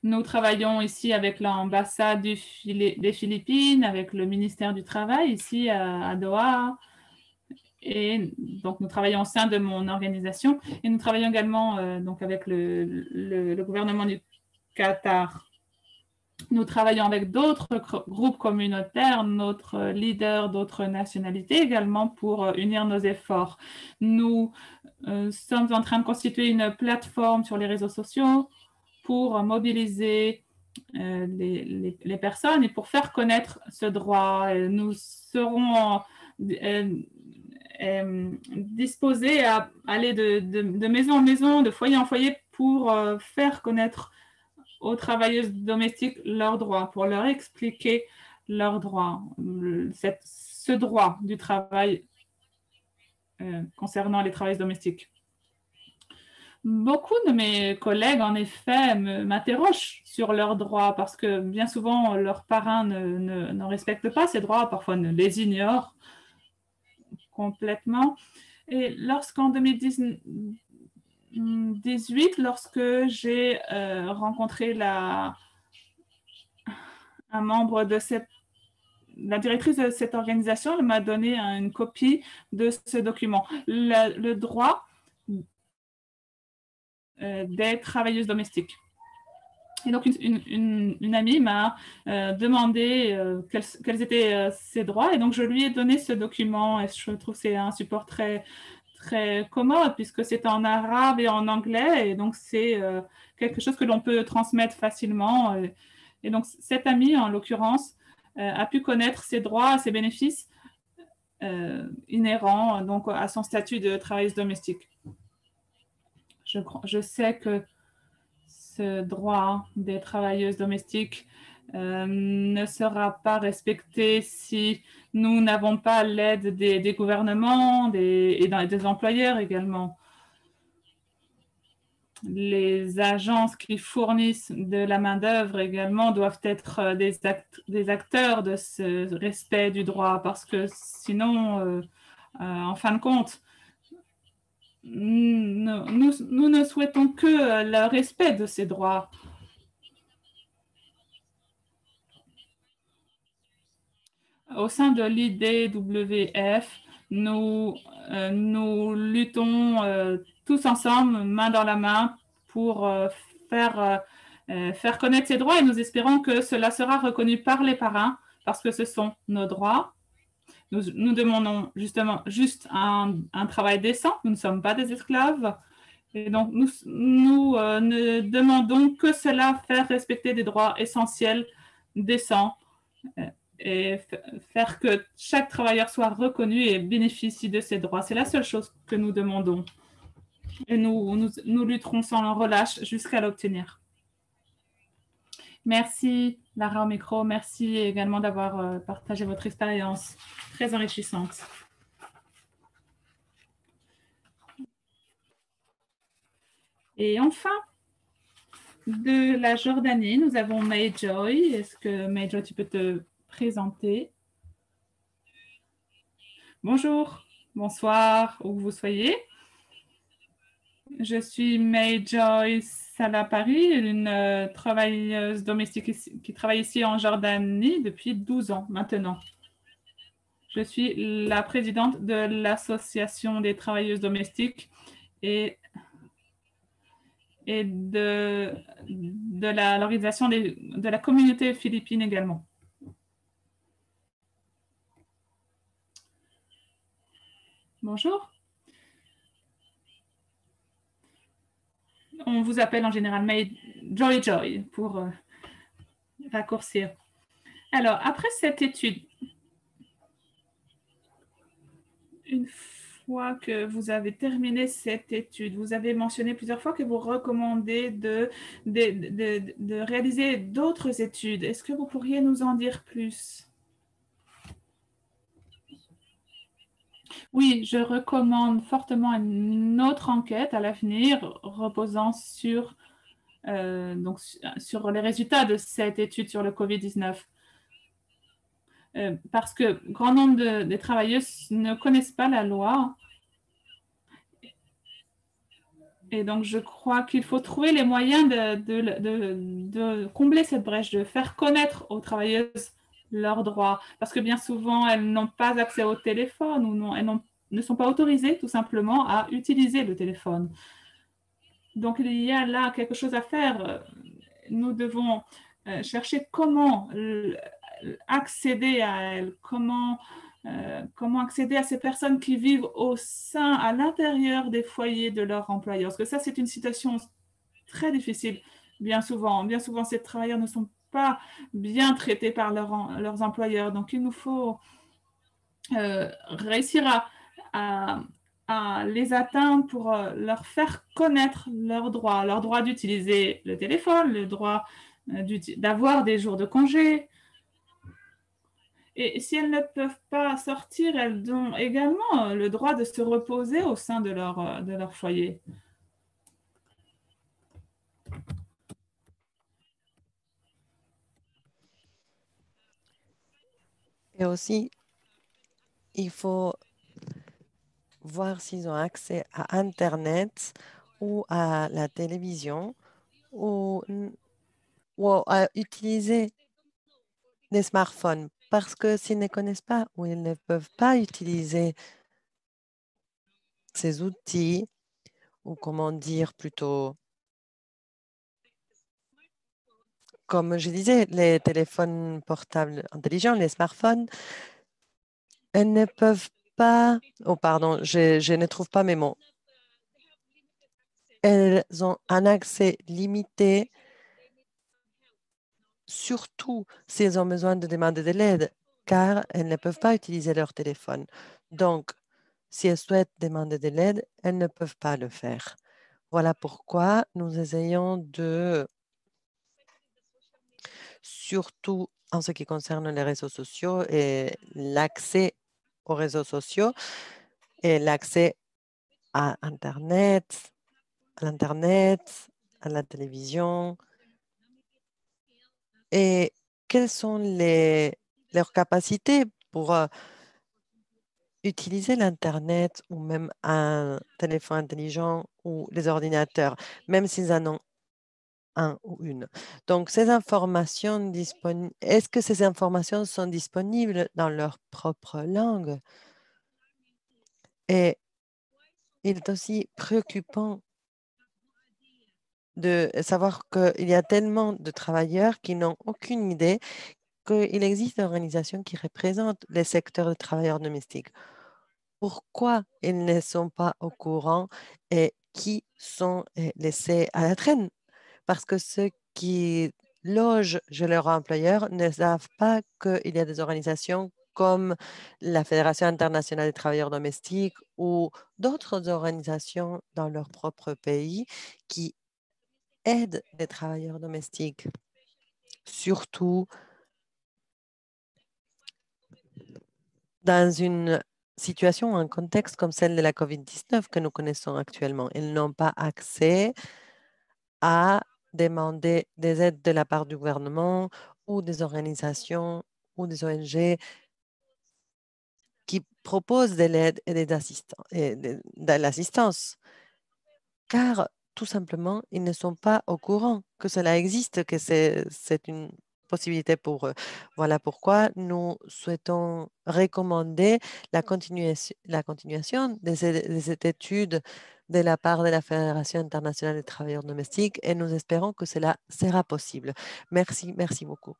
Nous travaillons ici avec l'ambassade des Philippines, avec le ministère du Travail ici à Doha. Et donc, nous travaillons au sein de mon organisation et nous travaillons également donc avec le gouvernement du Qatar. Nous travaillons avec d'autres groupes communautaires, notre leader d'autres nationalités également pour unir nos efforts. Nous sommes en train de constituer une plateforme sur les réseaux sociaux pour mobiliser les personnes et pour faire connaître ce droit. Nous serons disposés à aller de maison en maison, de foyer en foyer pour faire connaître aux travailleuses domestiques leurs droits, pour leur expliquer leurs droits, ce droit du travail concernant les travailleuses domestiques. Beaucoup de mes collègues, en effet, m'interrogent sur leurs droits parce que bien souvent, leurs parrains ne respectent pas ces droits, parfois ne les ignorent complètement. Et lorsqu'en 2018, lorsque j'ai rencontré un membre de la directrice de cette organisation, elle m'a donné une copie de ce document. Le droit des travailleuses domestiques. Et donc, une amie m'a demandé quels étaient ses droits. Et donc, je lui ai donné ce document. Et je trouve que c'est un support très, très commode puisque c'est en arabe et en anglais. Et donc, c'est quelque chose que l'on peut transmettre facilement. Et donc, cette amie, en l'occurrence, a pu connaître ses droits, ses bénéfices inhérents donc, à son statut de travailleuse domestique. Je sais que ce droit des travailleuses domestiques ne sera pas respecté si nous n'avons pas l'aide des gouvernements et des employeurs également. Les agences qui fournissent de la main-d'œuvre également doivent être des acteurs de ce respect du droit parce que sinon, en fin de compte, nous ne souhaitons que le respect de ces droits. Au sein de l'IDWF, nous luttons tous ensemble, main dans la main, pour faire connaître ces droits et nous espérons que cela sera reconnu par les parrains parce que ce sont nos droits. Nous demandons justement juste un travail décent. Nous ne sommes pas des esclaves. Et donc, nous ne demandons que cela, faire respecter des droits essentiels, décents, et faire que chaque travailleur soit reconnu et bénéficie de ses droits. C'est la seule chose que nous demandons. Et nous lutterons sans relâche jusqu'à l'obtenir. Merci, Lara au micro. Merci également d'avoir partagé votre expérience très enrichissante. Et enfin, de la Jordanie, nous avons Mayjoy. Est-ce que Mayjoy, tu peux te présenter? Bonjour, bonsoir, où que vous soyez. Je suis Mayjoy Salapari, une travailleuse domestique qui travaille ici en Jordanie depuis 12 ans maintenant. Je suis la présidente de l'Association des travailleuses domestiques et de l'organisation de la communauté philippine également. Bonjour. On vous appelle en général Joy pour raccourcir. Alors, après cette étude, une fois que vous avez terminé cette étude, vous avez mentionné plusieurs fois que vous recommandez de réaliser d'autres études. Est-ce que vous pourriez nous en dire plus? Oui, je recommande fortement une autre enquête à l'avenir reposant sur les résultats de cette étude sur le COVID-19. Parce que grand nombre des travailleuses ne connaissent pas la loi. Et donc, je crois qu'il faut trouver les moyens de combler cette brèche, de faire connaître aux travailleuses leurs droits. Parce que bien souvent, elles n'ont pas accès au téléphone ou elles ne sont pas autorisées tout simplement à utiliser le téléphone. Donc, il y a là quelque chose à faire. Nous devons chercher comment accéder à elles, comment accéder à ces personnes qui vivent à l'intérieur des foyers de leur employeur. Parce que ça, c'est une situation très difficile. Bien souvent, ces travailleurs ne sont pas bien traités par leurs employeurs. Donc, il nous faut réussir à les atteindre pour leur faire connaître leurs droits d'utiliser le téléphone, le droit d'avoir des jours de congé. Et si elles ne peuvent pas sortir, elles ont également le droit de se reposer au sein de leur foyer. Et aussi, il faut voir s'ils ont accès à Internet ou à la télévision ou à utiliser des smartphones. Parce que s'ils ne connaissent pas ou ils ne peuvent pas utiliser ces outils, ou comment dire plutôt, comme je disais, les téléphones portables intelligents, les smartphones, elles ne peuvent pas, oh pardon, je ne trouve pas mes mots. Elles ont un accès limité, surtout si elles ont besoin de demander de l'aide, car elles ne peuvent pas utiliser leur téléphone. Donc, si elles souhaitent demander de l'aide, elles ne peuvent pas le faire. Voilà pourquoi nous essayons de, surtout en ce qui concerne les réseaux sociaux et l'accès aux réseaux sociaux et l'accès à l'Internet, à la télévision, et quelles sont leurs capacités pour utiliser l'Internet ou même un téléphone intelligent ou les ordinateurs, même s'ils en ont un ou une. Donc, ces informations disponibles, est-ce que ces informations sont disponibles dans leur propre langue? Et il est aussi préoccupant de savoir qu'il y a tellement de travailleurs qui n'ont aucune idée qu'il existe des organisations qui représentent les secteurs de travailleurs domestiques. Pourquoi ils ne sont pas au courant et qui sont laissés à la traîne? Parce que ceux qui logent chez leur employeur ne savent pas qu'il y a des organisations comme la Fédération internationale des travailleurs domestiques ou d'autres organisations dans leur propre pays qui aident les travailleurs domestiques, surtout dans une situation, un contexte comme celle de la COVID-19 que nous connaissons actuellement. Ils n'ont pas accès à demander des aides de la part du gouvernement ou des organisations ou des ONG qui proposent de l'aide et de l'assistance, car tout simplement, ils ne sont pas au courant que cela existe, que c'est une possibilité pour eux. Voilà pourquoi nous souhaitons recommander la continuation de cette étude de la part de la Fédération internationale des travailleurs domestiques et nous espérons que cela sera possible. Merci, merci beaucoup.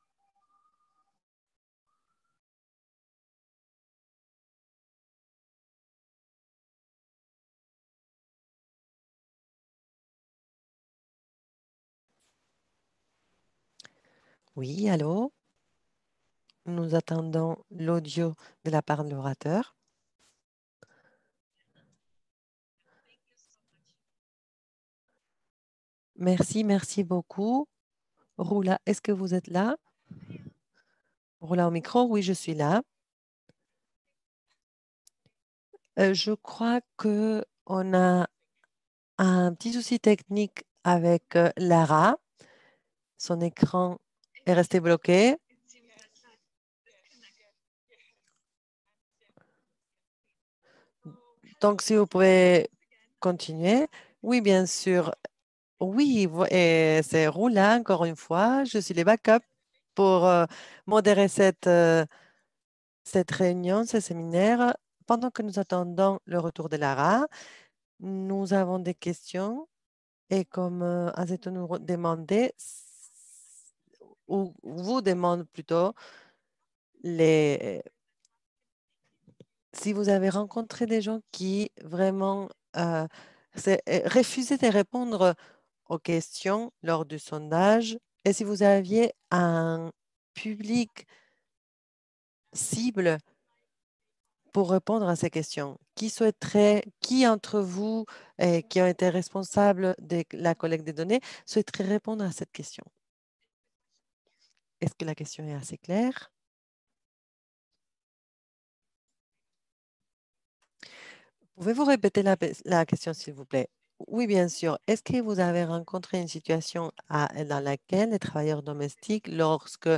Oui, allô? Nous attendons l'audio de la part de l'orateur. Merci, merci beaucoup. Roula, est-ce que vous êtes là? Roula au micro, oui, je suis là. Je crois que on a un petit souci technique avec Lara. Son écran est resté bloqué. Donc, si vous pouvez continuer. Oui, bien sûr. Oui, et c'est Roula, encore une fois. Je suis les backups pour modérer cette réunion, ce séminaire. Pendant que nous attendons le retour de Lara, nous avons des questions. Et comme Azeto nous demandait, ou vous demande plutôt, si vous avez rencontré des gens qui vraiment refusaient de répondre aux questions lors du sondage, et si vous aviez un public cible pour répondre à ces questions, qui entre vous qui ont été responsables de la collecte des données souhaiterait répondre à cette question? Est-ce que la question est assez claire? Pouvez-vous répéter la question, s'il vous plaît? Oui, bien sûr. Est-ce que vous avez rencontré une situation dans laquelle les travailleurs domestiques, lorsque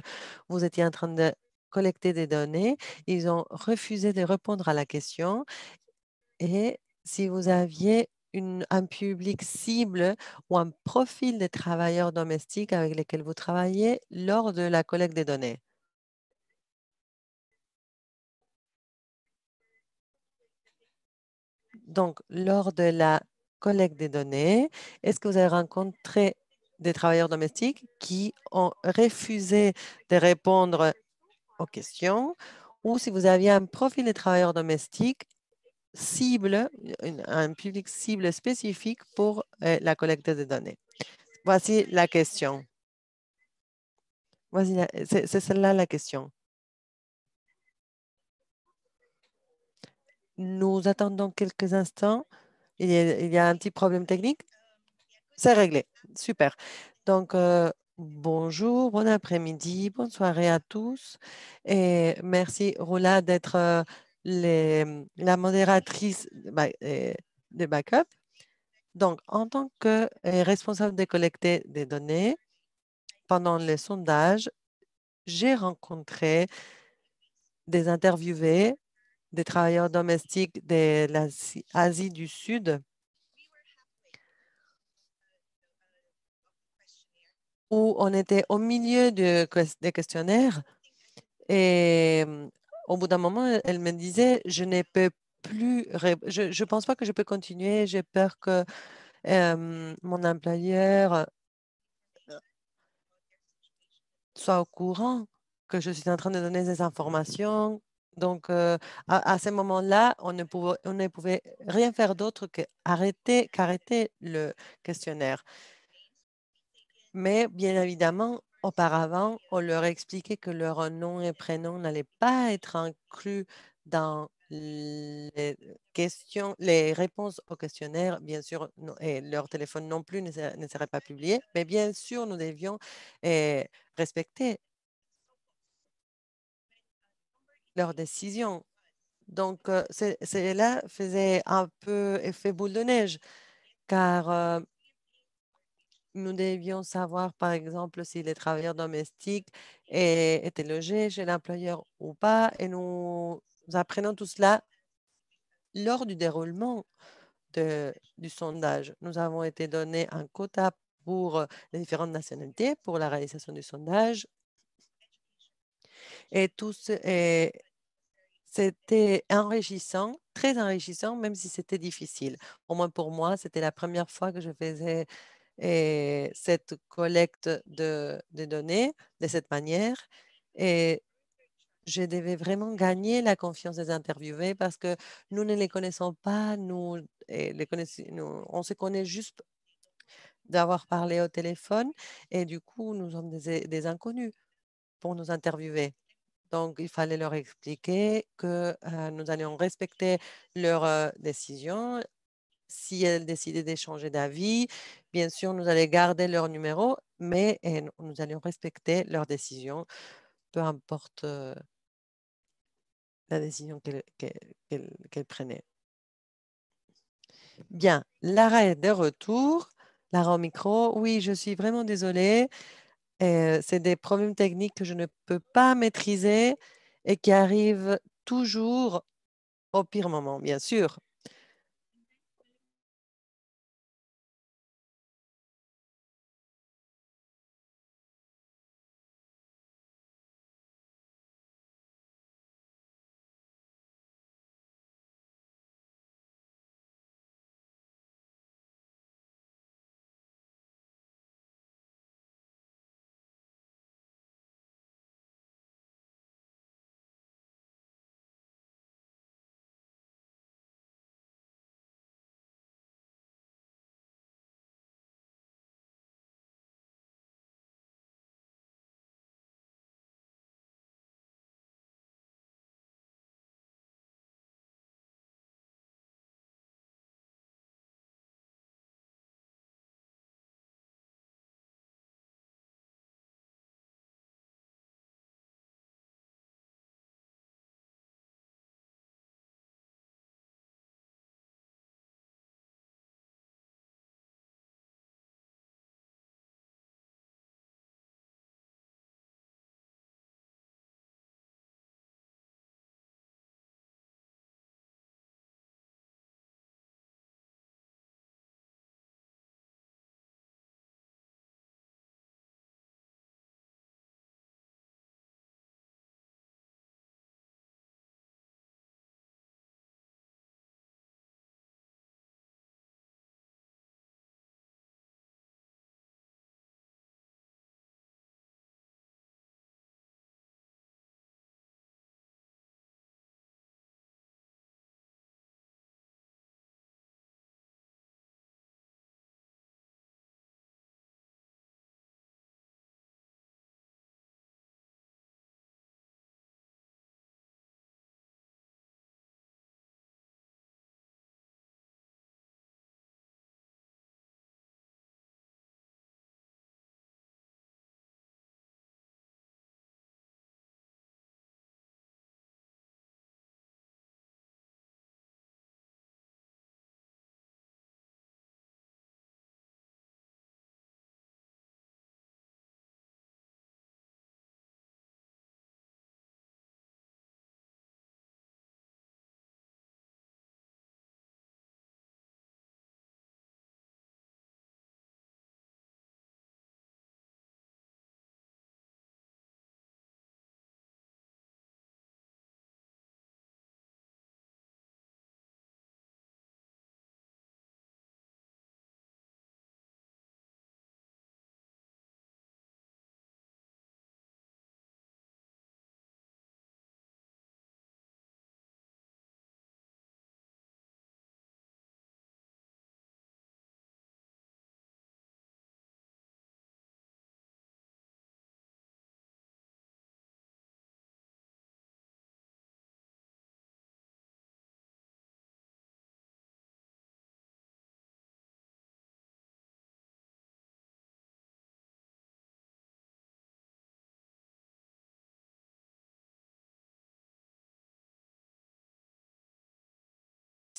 vous étiez en train de collecter des données, ils ont refusé de répondre à la question? Et si vous aviez un public cible ou un profil de travailleurs domestiques avec lesquels vous travaillez lors de la collecte des données? Donc, lors de la collecte des données, est-ce que vous avez rencontré des travailleurs domestiques qui ont refusé de répondre aux questions ou si vous aviez un profil de travailleurs domestiques cible, un public cible spécifique pour la collecte des données? Voici la question. C'est celle-là la question. Nous attendons quelques instants. Il y a un petit problème technique. C'est réglé. Super. Donc, bonjour, bon après-midi, bonne soirée à tous. Et merci, Roula, d'être la modératrice de backup. Donc, en tant que responsable de collecter des données, pendant les sondages, j'ai rencontré des interviewés, des travailleurs domestiques de l'Asie du Sud où on était au milieu des questionnaires et au bout d'un moment, elle me disait, je ne peux plus, je ne pense pas que je peux continuer, j'ai peur que mon employeur soit au courant que je suis en train de donner des informations. Donc, à ce moment-là, on ne pouvait rien faire d'autre qu'arrêter le questionnaire. Mais bien évidemment, auparavant, on leur expliquait que leur nom et prénom n'allaient pas être inclus dans les questions, les réponses au questionnaire. Bien sûr, et leur téléphone non plus ne serait pas publié. Mais bien sûr, nous devions respecter leurs décisions. Donc, cela faisait un peu effet boule de neige, car nous devions savoir, par exemple, si les travailleurs domestiques étaient logés chez l'employeur ou pas, et nous apprenons tout cela lors du déroulement du sondage. Nous avons été donnés un quota pour les différentes nationalités pour la réalisation du sondage, et c'était enrichissant, très enrichissant, même si c'était difficile. Au moins pour moi, c'était la première fois que je faisais cette collecte de données de cette manière. Et je devais vraiment gagner la confiance des interviewés parce que nous ne les connaissons pas, on se connaît juste d'avoir parlé au téléphone et du coup, nous sommes des inconnus pour nous interviewer. Donc, il fallait leur expliquer que nous allions respecter leurs décisions. Si elles décidaient d'échanger d'avis, bien sûr, nous allions garder leur numéro, mais nous allions respecter leurs décisions, peu importe la décision qu'elles prenaient. Bien, Lara est de retour. Lara au micro. Oui, je suis vraiment désolée. C'est des problèmes techniques que je ne peux pas maîtriser et qui arrivent toujours au pire moment, bien sûr.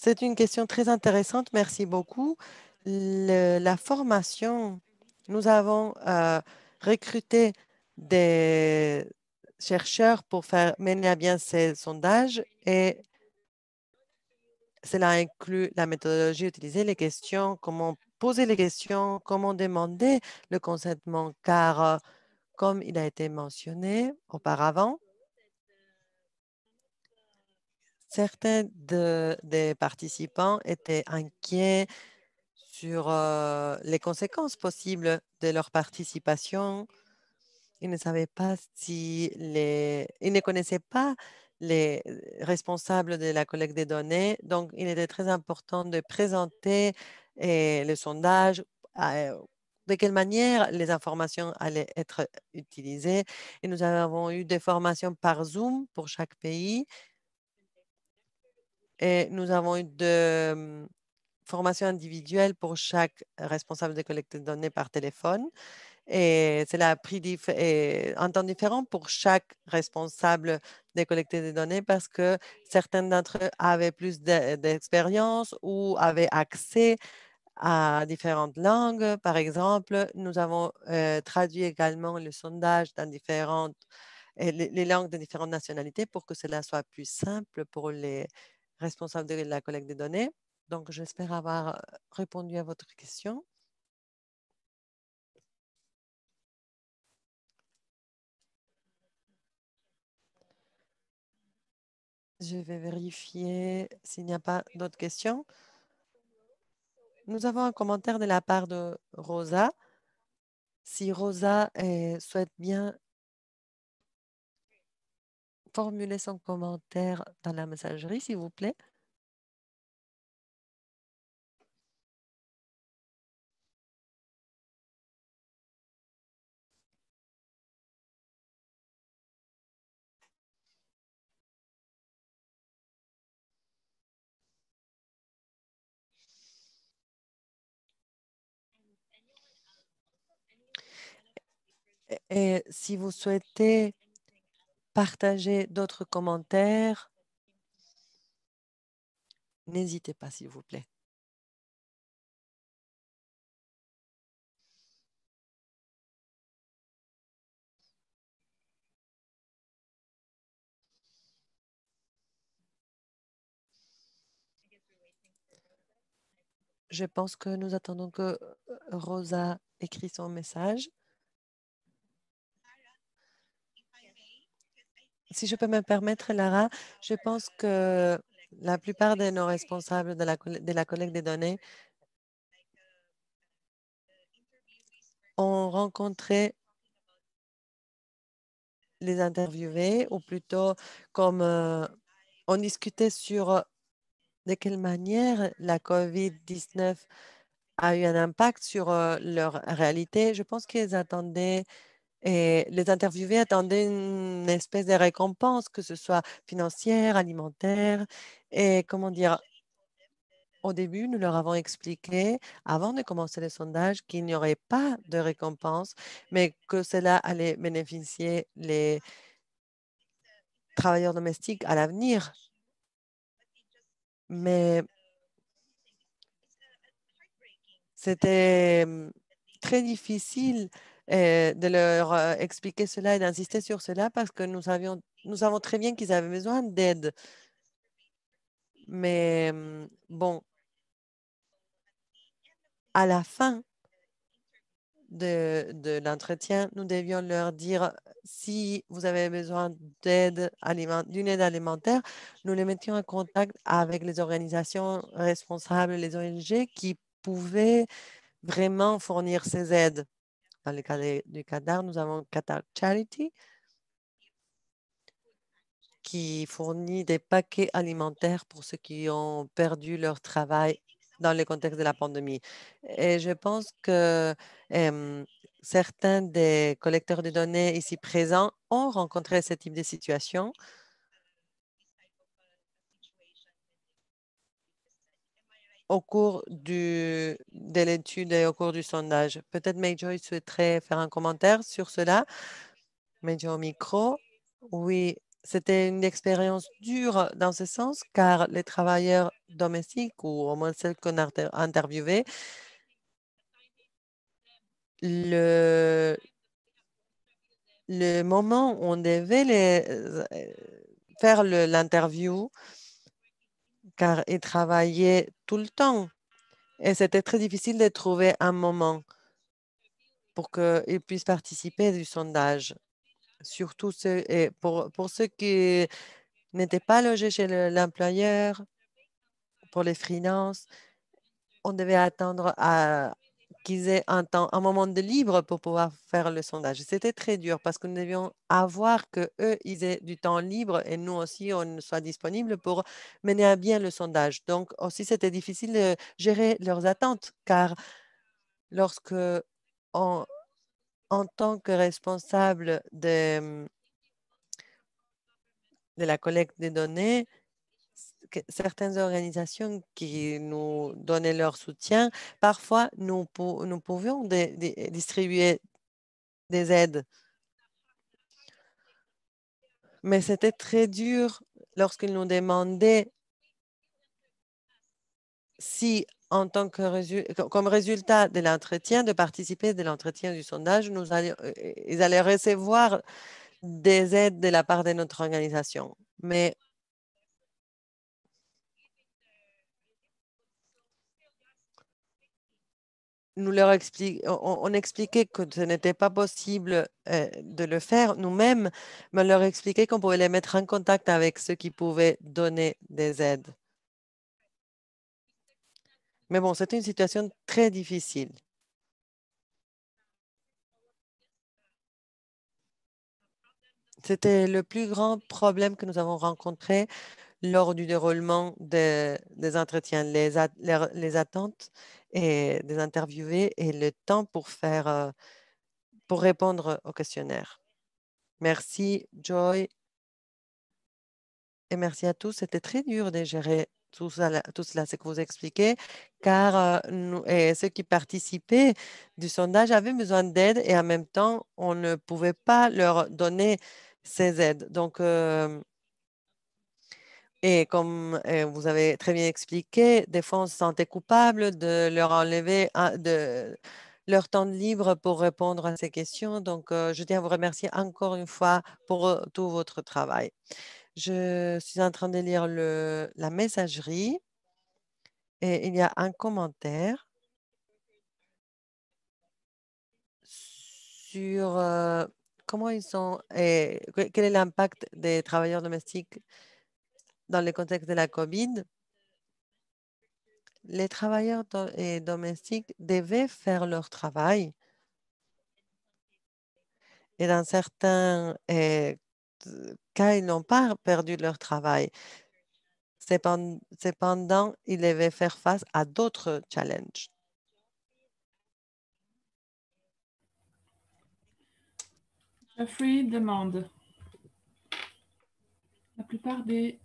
C'est une question très intéressante. Merci beaucoup. La formation, nous avons recruté des chercheurs pour faire mener à bien ces sondages et cela inclut la méthodologie utilisée, les questions, comment poser les questions, comment demander le consentement, car comme il a été mentionné auparavant, certains des participants étaient inquiets sur les conséquences possibles de leur participation. Ils ne savaient pas si ils ne connaissaient pas les responsables de la collecte des données. Donc, il était très important de présenter le sondage, de quelle manière les informations allaient être utilisées. Et nous avons eu des formations par Zoom pour chaque pays. Et nous avons eu de formation individuelle pour chaque responsable de collecte de données par téléphone. Et cela a pris un temps différent pour chaque responsable de collecter des données parce que certains d'entre eux avaient plus d'expérience ou avaient accès à différentes langues. Par exemple, nous avons traduit également le sondage dans les langues de différentes nationalités pour que cela soit plus simple pour les responsables de la collecte des données. Donc, j'espère avoir répondu à votre question. Je vais vérifier s'il n'y a pas d'autres questions. Nous avons un commentaire de la part de Rosa. Si Rosa souhaite bien formuler son commentaire dans la messagerie, s'il vous plaît. Et si vous souhaitez partager d'autres commentaires, n'hésitez pas, s'il vous plaît. Je pense que nous attendons que Rosa écrit son message. Si je peux me permettre, Lara, je pense que la plupart de nos responsables de la collecte des données ont rencontré les interviewés, ou plutôt comme on discutait sur de quelle manière la COVID-19 a eu un impact sur leur réalité. Je pense qu'ils attendaient et les interviewés attendaient une espèce de récompense, que ce soit financière, alimentaire. Et comment dire, au début, nous leur avons expliqué, avant de commencer le sondage, qu'il n'y aurait pas de récompense, mais que cela allait bénéficier les travailleurs domestiques à l'avenir. Mais c'était très difficile de leur expliquer cela et d'insister sur cela parce que nous savons très bien qu'ils avaient besoin d'aide. Mais bon, à la fin de l'entretien, nous devions leur dire si vous avez besoin d'une aide alimentaire, nous les mettions en contact avec les organisations responsables, les ONG qui pouvaient vraiment fournir ces aides. Dans le cas du Qatar, nous avons Qatar Charity qui fournit des paquets alimentaires pour ceux qui ont perdu leur travail dans le contexte de la pandémie. Et je pense que certains des collecteurs de données ici présents ont rencontré ce type de situation au cours de l'étude et au cours du sondage. Peut-être Mayjoy souhaiterait faire un commentaire sur cela. Major au micro. Oui, c'était une expérience dure dans ce sens, car les travailleurs domestiques, ou au moins celles qu'on a interviewées, le, le moment où on devait faire l'interview, car ils travaillaient tout le temps. Et c'était très difficile de trouver un moment pour qu'ils puissent participer du sondage. Surtout et pour ceux qui n'étaient pas logés chez l'employeur, pour les freelances, on devait attendre qu'ils aient un moment de libre pour pouvoir faire le sondage. C'était très dur parce que nous devions avoir que eux, ils aient du temps libre et nous aussi, on soit disponible pour mener à bien le sondage. Donc aussi, c'était difficile de gérer leurs attentes car lorsque en, en tant que responsable de la collecte des données, certaines organisations qui nous donnaient leur soutien, parfois nous pouvions distribuer des aides. Mais c'était très dur lorsqu'ils nous demandaient si, en tant que comme résultat de l'entretien, de participer de l'entretien du sondage, ils allaient recevoir des aides de la part de notre organisation. Mais on expliquait que ce n'était pas possible de le faire nous-mêmes, mais on leur expliquait qu'on pouvait les mettre en contact avec ceux qui pouvaient donner des aides. Mais bon, c'était une situation très difficile. C'était le plus grand problème que nous avons rencontré lors du déroulement des entretiens, les attentes et des interviewés et le temps pour répondre au questionnaire. Merci, Joy, et merci à tous. C'était très dur de gérer tout cela, ce que vous expliquez, car et ceux qui participaient du sondage avaient besoin d'aide et en même temps, on ne pouvait pas leur donner ces aides. Donc, et comme vous avez très bien expliqué, des fois, on se sentait coupable de leur enlever leur temps de libre pour répondre à ces questions. Donc, je tiens à vous remercier encore une fois pour tout votre travail. Je suis en train de lire la messagerie et il y a un commentaire sur comment ils sont et quel est l'impact des travailleurs domestiques dans le contexte de la COVID. Les travailleurs et domestiques devaient faire leur travail et dans certains cas, ils n'ont pas perdu leur travail. Cependant, ils devaient faire face à d'autres challenges. Jeffrey demande, la plupart des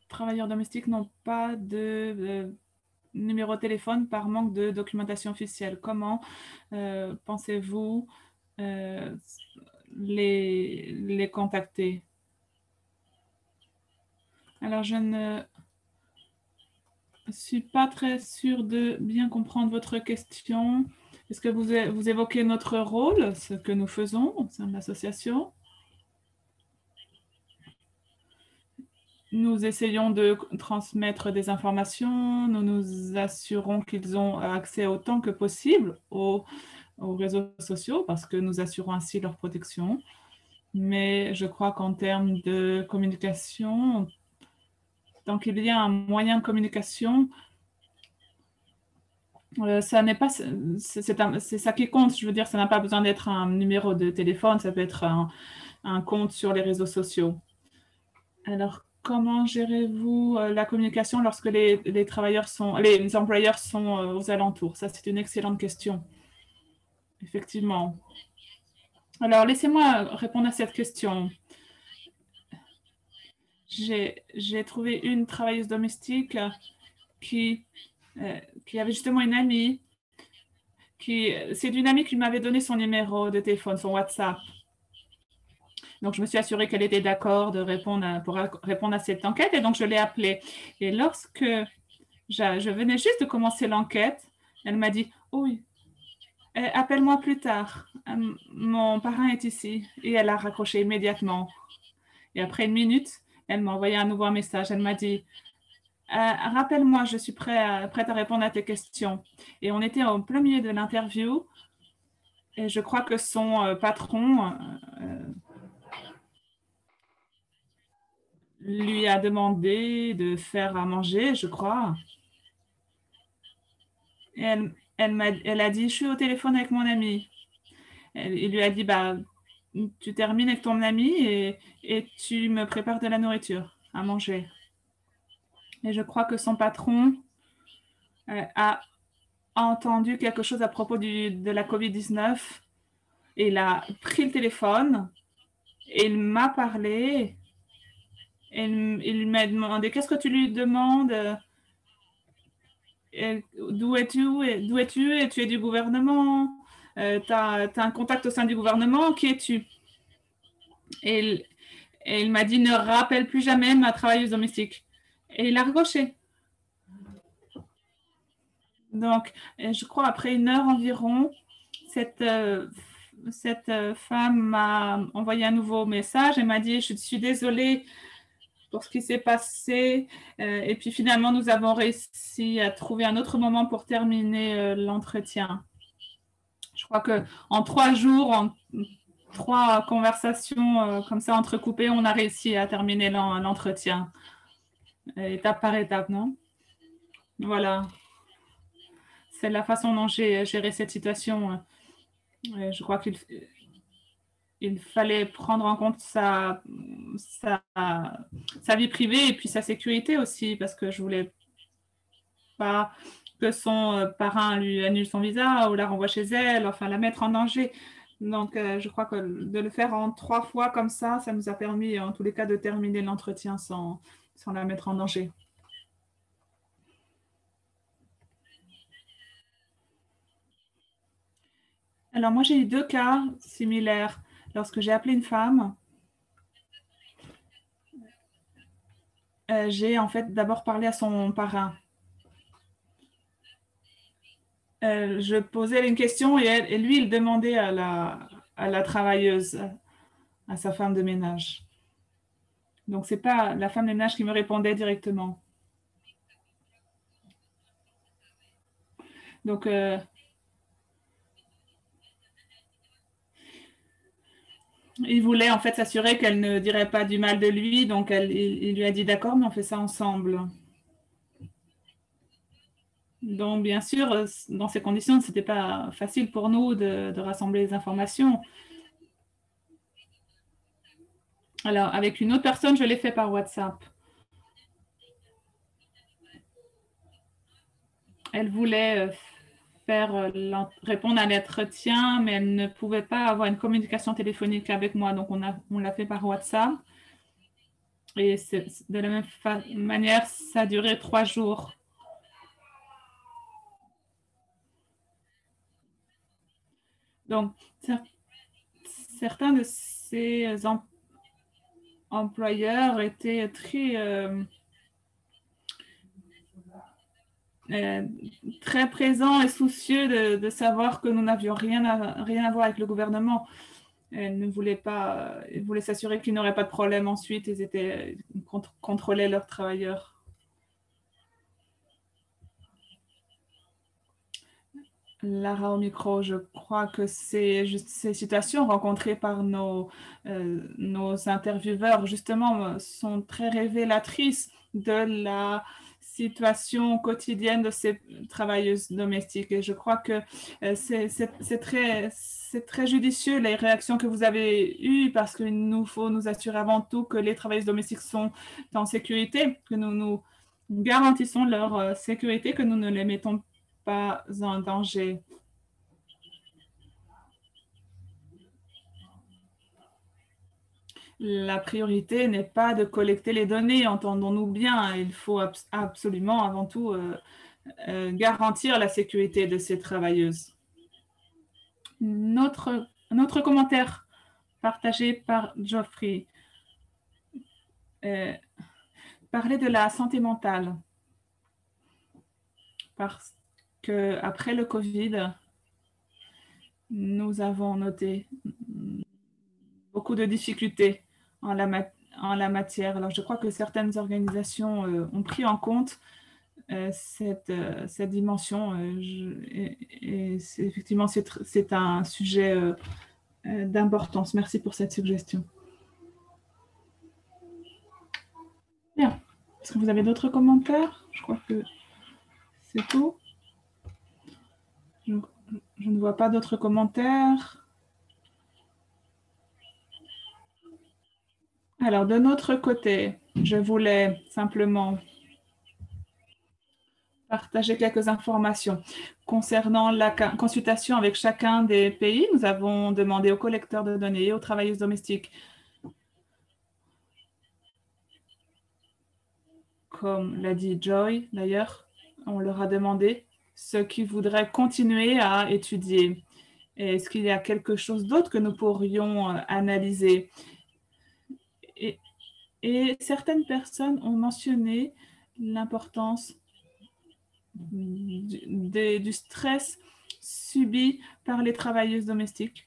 travailleurs domestiques n'ont pas de numéro de téléphone par manque de documentation officielle. Comment pensez-vous les contacter? Alors, je ne suis pas très sûre de bien comprendre votre question. Est-ce que vous évoquez notre rôle, ce que nous faisons au sein de l'association? Nous essayons de transmettre des informations, nous nous assurons qu'ils ont accès autant que possible aux réseaux sociaux parce que nous assurons ainsi leur protection. Mais je crois qu'en termes de communication, tant qu'il y a un moyen de communication, ça n'est pas, c'est ça qui compte. Je veux dire, ça n'a pas besoin d'être un numéro de téléphone, ça peut être un compte sur les réseaux sociaux. Alors, comment gérez-vous la communication lorsque les travailleurs les employeurs sont aux alentours? Ça, c'est une excellente question. Effectivement. Alors, laissez-moi répondre à cette question. J'ai trouvé une travailleuse domestique qui, qui avait justement une amie, c'est une amie qui m'avait donné son numéro de téléphone, son WhatsApp. Donc, je me suis assurée qu'elle était d'accord pour répondre à cette enquête et donc je l'ai appelée. Et lorsque je venais juste de commencer l'enquête, elle m'a dit « Oui, appelle-moi plus tard. Mon parrain est ici. » Et elle a raccroché immédiatement. Et après une minute, elle m'a envoyé un nouveau message. Elle m'a dit rappelle-moi, je suis prête à répondre à tes questions. Et on était au plein milieu de l'interview et je crois que son patron lui a demandé de faire à manger, je crois. Et elle a dit, je suis au téléphone avec mon ami. Il lui a dit, bah, tu termines avec ton ami et tu me prépares de la nourriture à manger. Et je crois que son patron a entendu quelque chose à propos de la COVID-19. Et il a pris le téléphone et il m'a parlé. Et il m'a demandé, qu'est-ce que tu lui demandes? D'où es-tu? Et tu es du gouvernement? Tu as un contact au sein du gouvernement? Qui es-tu? Et il m'a dit, ne rappelle plus jamais ma travailleuse domestique. Et il a raccroché. Donc, je crois après une heure environ, cette femme m'a envoyé un nouveau message. Elle m'a dit, je suis désolée pour ce qui s'est passé. Et puis finalement, nous avons réussi à trouver un autre moment pour terminer l'entretien. Je crois qu'en 3 jours, en 3 conversations comme ça entrecoupées, on a réussi à terminer l'entretien, étape par étape, non? Voilà. C'est la façon dont j'ai géré cette situation. Je crois qu'il fallait prendre en compte sa vie privée et puis sa sécurité aussi, parce que je voulais pas que son parrain lui annule son visa ou la renvoie chez elle, enfin la mettre en danger. Donc, je crois que de le faire en 3 fois comme ça nous a permis en tous les cas de terminer l'entretien sans la mettre en danger. Alors, moi, j'ai eu 2 cas similaires. Lorsque j'ai appelé une femme, j'ai en fait d'abord parlé à son parrain. Je posais une question et lui, il demandait à la travailleuse, à sa femme de ménage. Donc, ce n'est pas la femme de ménage qui me répondait directement. Donc, il voulait en fait s'assurer qu'elle ne dirait pas du mal de lui. Donc, il lui a dit d'accord, mais on fait ça ensemble. Donc, bien sûr, dans ces conditions, ce n'était pas facile pour nous de rassembler les informations. Alors, avec une autre personne, je l'ai fait par WhatsApp. Elle voulait répondre à l'entretien, mais elle ne pouvait pas avoir une communication téléphonique avec moi. Donc, on l'a fait par WhatsApp. Et de la même manière, ça a duré 3 jours. Donc, certains de ces employeurs étaient très présents et soucieux de savoir que nous n'avions rien à voir avec le gouvernement. Ils ne voulaient pas, ils voulaient s'assurer qu'il n'y aurait pas de problème ensuite. Ils contrôlaient leurs travailleurs. Lara au micro, je crois que c'est juste ces situations rencontrées par nos intervieweurs, justement, sont très révélatrices de la situation quotidienne de ces travailleuses domestiques. Et je crois que c'est très judicieux les réactions que vous avez eues parce qu'il nous faut nous assurer avant tout que les travailleuses domestiques sont en sécurité, que nous garantissons leur sécurité, que nous ne les mettons pas en danger. La priorité n'est pas de collecter les données, entendons-nous bien. Il faut absolument, avant tout, garantir la sécurité de ces travailleuses. Notre commentaire partagé par Geoffrey. Parler de la santé mentale. Parce qu'après le Covid, nous avons noté beaucoup de difficultés en la matière. Alors, je crois que certaines organisations ont pris en compte cette dimension. Et effectivement, c'est un sujet d'importance. Merci pour cette suggestion. Bien. Est-ce que vous avez d'autres commentaires? Je crois que c'est tout. Je ne vois pas d'autres commentaires. Alors, de notre côté, je voulais simplement partager quelques informations. Concernant la consultation avec chacun des pays, nous avons demandé aux collecteurs de données et aux travailleuses domestiques, comme l'a dit Joy d'ailleurs, on leur a demandé ce qu'ils voudraient continuer à étudier. Est-ce qu'il y a quelque chose d'autre que nous pourrions analyser? Et certaines personnes ont mentionné l'importance du stress subi par les travailleuses domestiques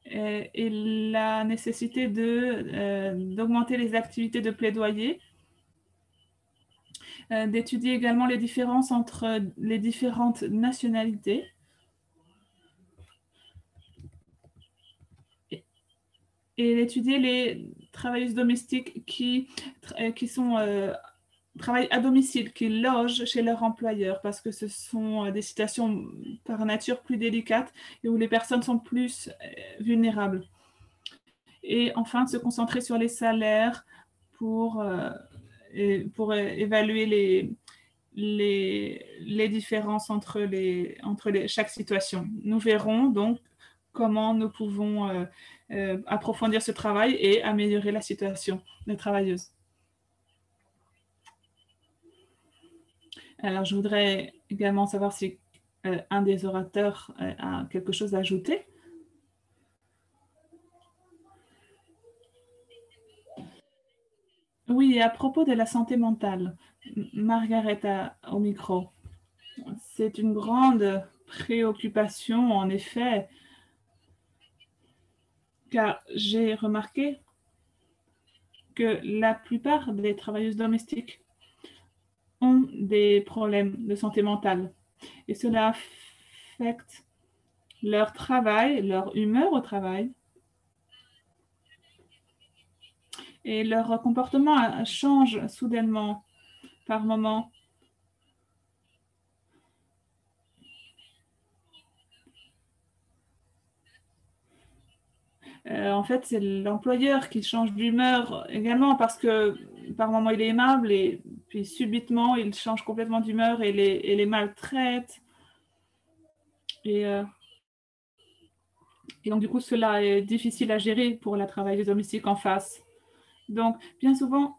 et la nécessité d'augmenter les activités de plaidoyer, d'étudier également les différences entre les différentes nationalités et d'étudier les travailleuses domestiques qui travaillent à domicile, qui logent chez leur employeur, parce que ce sont des situations par nature plus délicates et où les personnes sont plus vulnérables. Et enfin, se concentrer sur les salaires pour évaluer les différences entre chaque situation. Nous verrons donc comment nous pouvons approfondir ce travail et améliorer la situation des travailleuses. Alors, je voudrais également savoir si un des orateurs a quelque chose à ajouter. Oui, à propos de la santé mentale, Margaret au micro. C'est une grande préoccupation, en effet, car j'ai remarqué que la plupart des travailleuses domestiques ont des problèmes de santé mentale. Et cela affecte leur travail, leur humeur au travail. Et leur comportement change soudainement par moment. En fait, c'est l'employeur qui change d'humeur également parce que par moment il est aimable et puis subitement il change complètement d'humeur et les maltraite. Et donc du coup, cela est difficile à gérer pour la travailleuse domestique en face. Donc, bien souvent,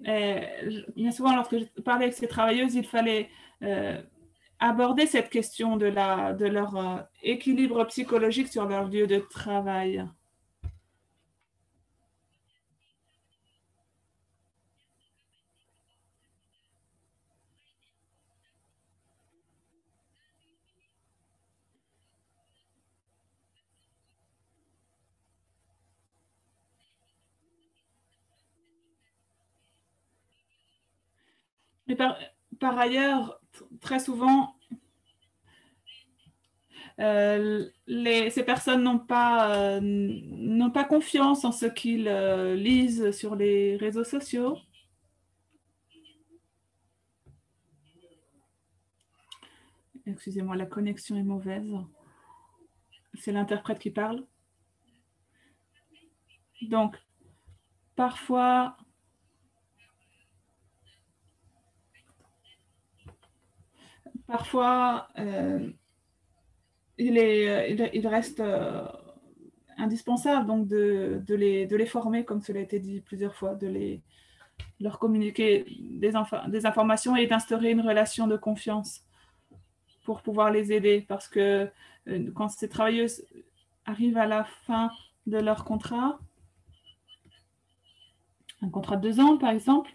lorsque je parlais avec ces travailleuses, il fallait aborder cette question de leur équilibre psychologique sur leur lieu de travail. Mais par ailleurs, très souvent, ces personnes n'ont pas confiance en ce qu'ils lisent sur les réseaux sociaux. Excusez-moi, la connexion est mauvaise. C'est l'interprète qui parle. Donc, parfois, il reste indispensable donc de les former, comme cela a été dit plusieurs fois, leur communiquer des informations et d'instaurer une relation de confiance pour pouvoir les aider, parce que quand ces travailleuses arrivent à la fin de leur contrat, un contrat de 2 ans par exemple,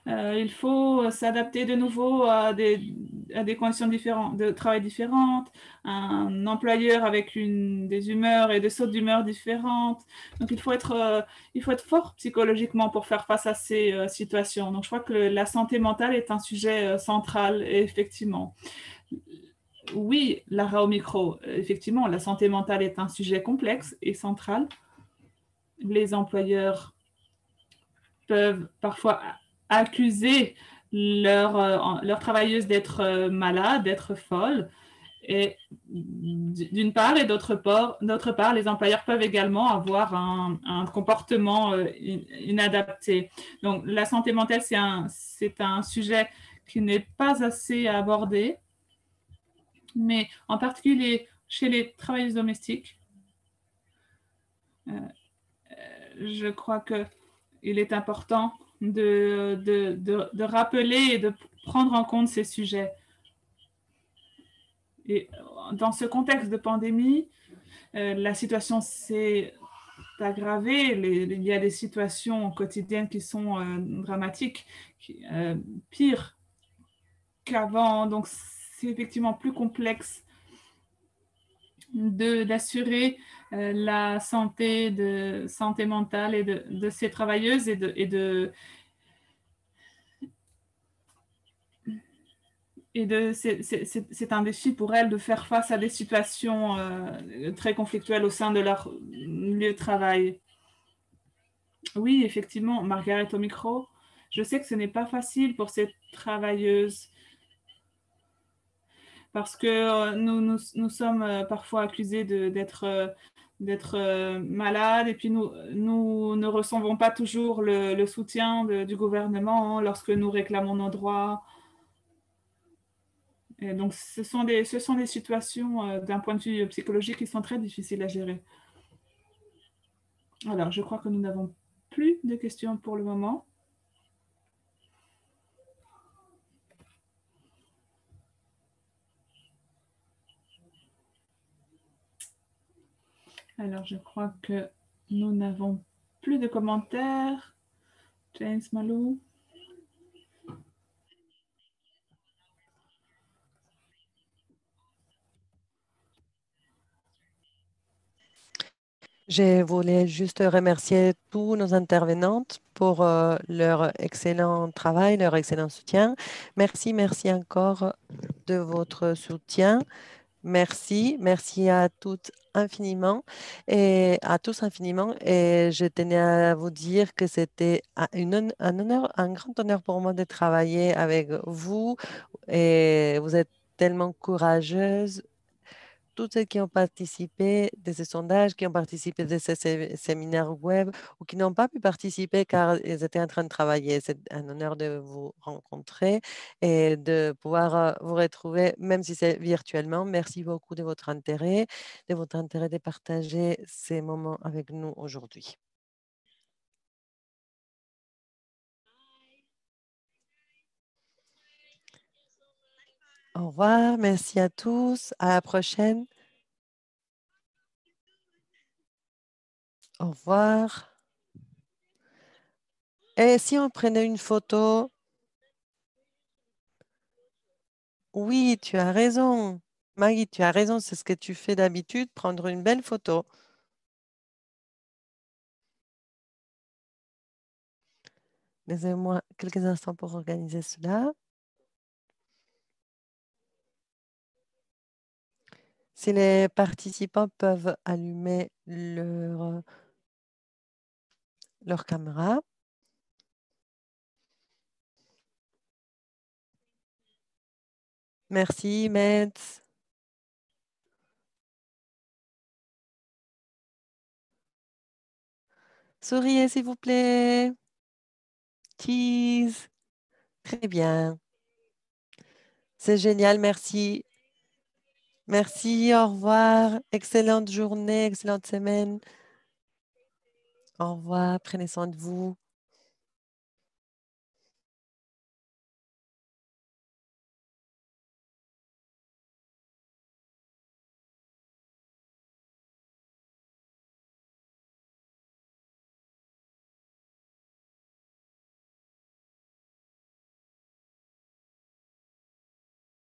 il faut s'adapter de nouveau à des conditions différentes, de travail différentes, un employeur avec des humeurs et des sautes d'humeur différentes. Donc, il faut être fort psychologiquement pour faire face à ces situations. Donc, je crois que la santé mentale est un sujet central, et effectivement. Oui, Lara au micro, effectivement, la santé mentale est un sujet complexe et central. Les employeurs peuvent parfois accuser leur travailleuse d'être malade, d'être folle. Et d'une part, et d'autre part, les employeurs peuvent également avoir un comportement inadapté. Donc, la santé mentale, c'est un sujet qui n'est pas assez abordé, mais en particulier chez les travailleuses domestiques, je crois qu'il est important de rappeler et de prendre en compte ces sujets. Et dans ce contexte de pandémie, la situation s'est aggravée. Il y a des situations quotidiennes qui sont dramatiques, pires qu'avant. Donc, c'est effectivement plus complexe d'assurer la santé mentale de ces travailleuses c'est un défi pour elles de faire face à des situations très conflictuelles au sein de leur lieu de travail. Oui, effectivement, Margaret au micro. Je sais que ce n'est pas facile pour ces travailleuses parce que nous sommes parfois accusés d'être malades et puis nous ne recevons pas toujours le soutien du gouvernement lorsque nous réclamons nos droits. Et donc, ce sont des situations d'un point de vue psychologique qui sont très difficiles à gérer. Alors, je crois que nous n'avons plus de questions pour le moment. Alors, je crois que nous n'avons plus de commentaires. James Malou. Je voulais juste remercier tous nos intervenantes pour leur excellent travail, leur excellent soutien. Merci, merci encore de votre soutien. Merci, merci à toutes infiniment et à tous infiniment. Et je tenais à vous dire que c'était un honneur, un grand honneur pour moi de travailler avec vous. Et vous êtes tellement courageuse, toutes celles qui ont participé de ce sondage, qui ont participé de ces séminaires web ou qui n'ont pas pu participer car ils étaient en train de travailler. C'est un honneur de vous rencontrer et de pouvoir vous retrouver, même si c'est virtuellement. Merci beaucoup de votre intérêt de partager ces moments avec nous aujourd'hui. Au revoir, merci à tous, à la prochaine. Au revoir. Et si on prenait une photo? Oui, tu as raison. Maggie, tu as raison, c'est ce que tu fais d'habitude, prendre une belle photo. Laissez-moi quelques instants pour organiser cela. Si les participants peuvent allumer leur caméra. Merci, Metz. Souriez, s'il vous plaît. Cheese. Très bien. C'est génial, merci. Merci, au revoir. Excellente journée, excellente semaine. Au revoir, prenez soin de vous.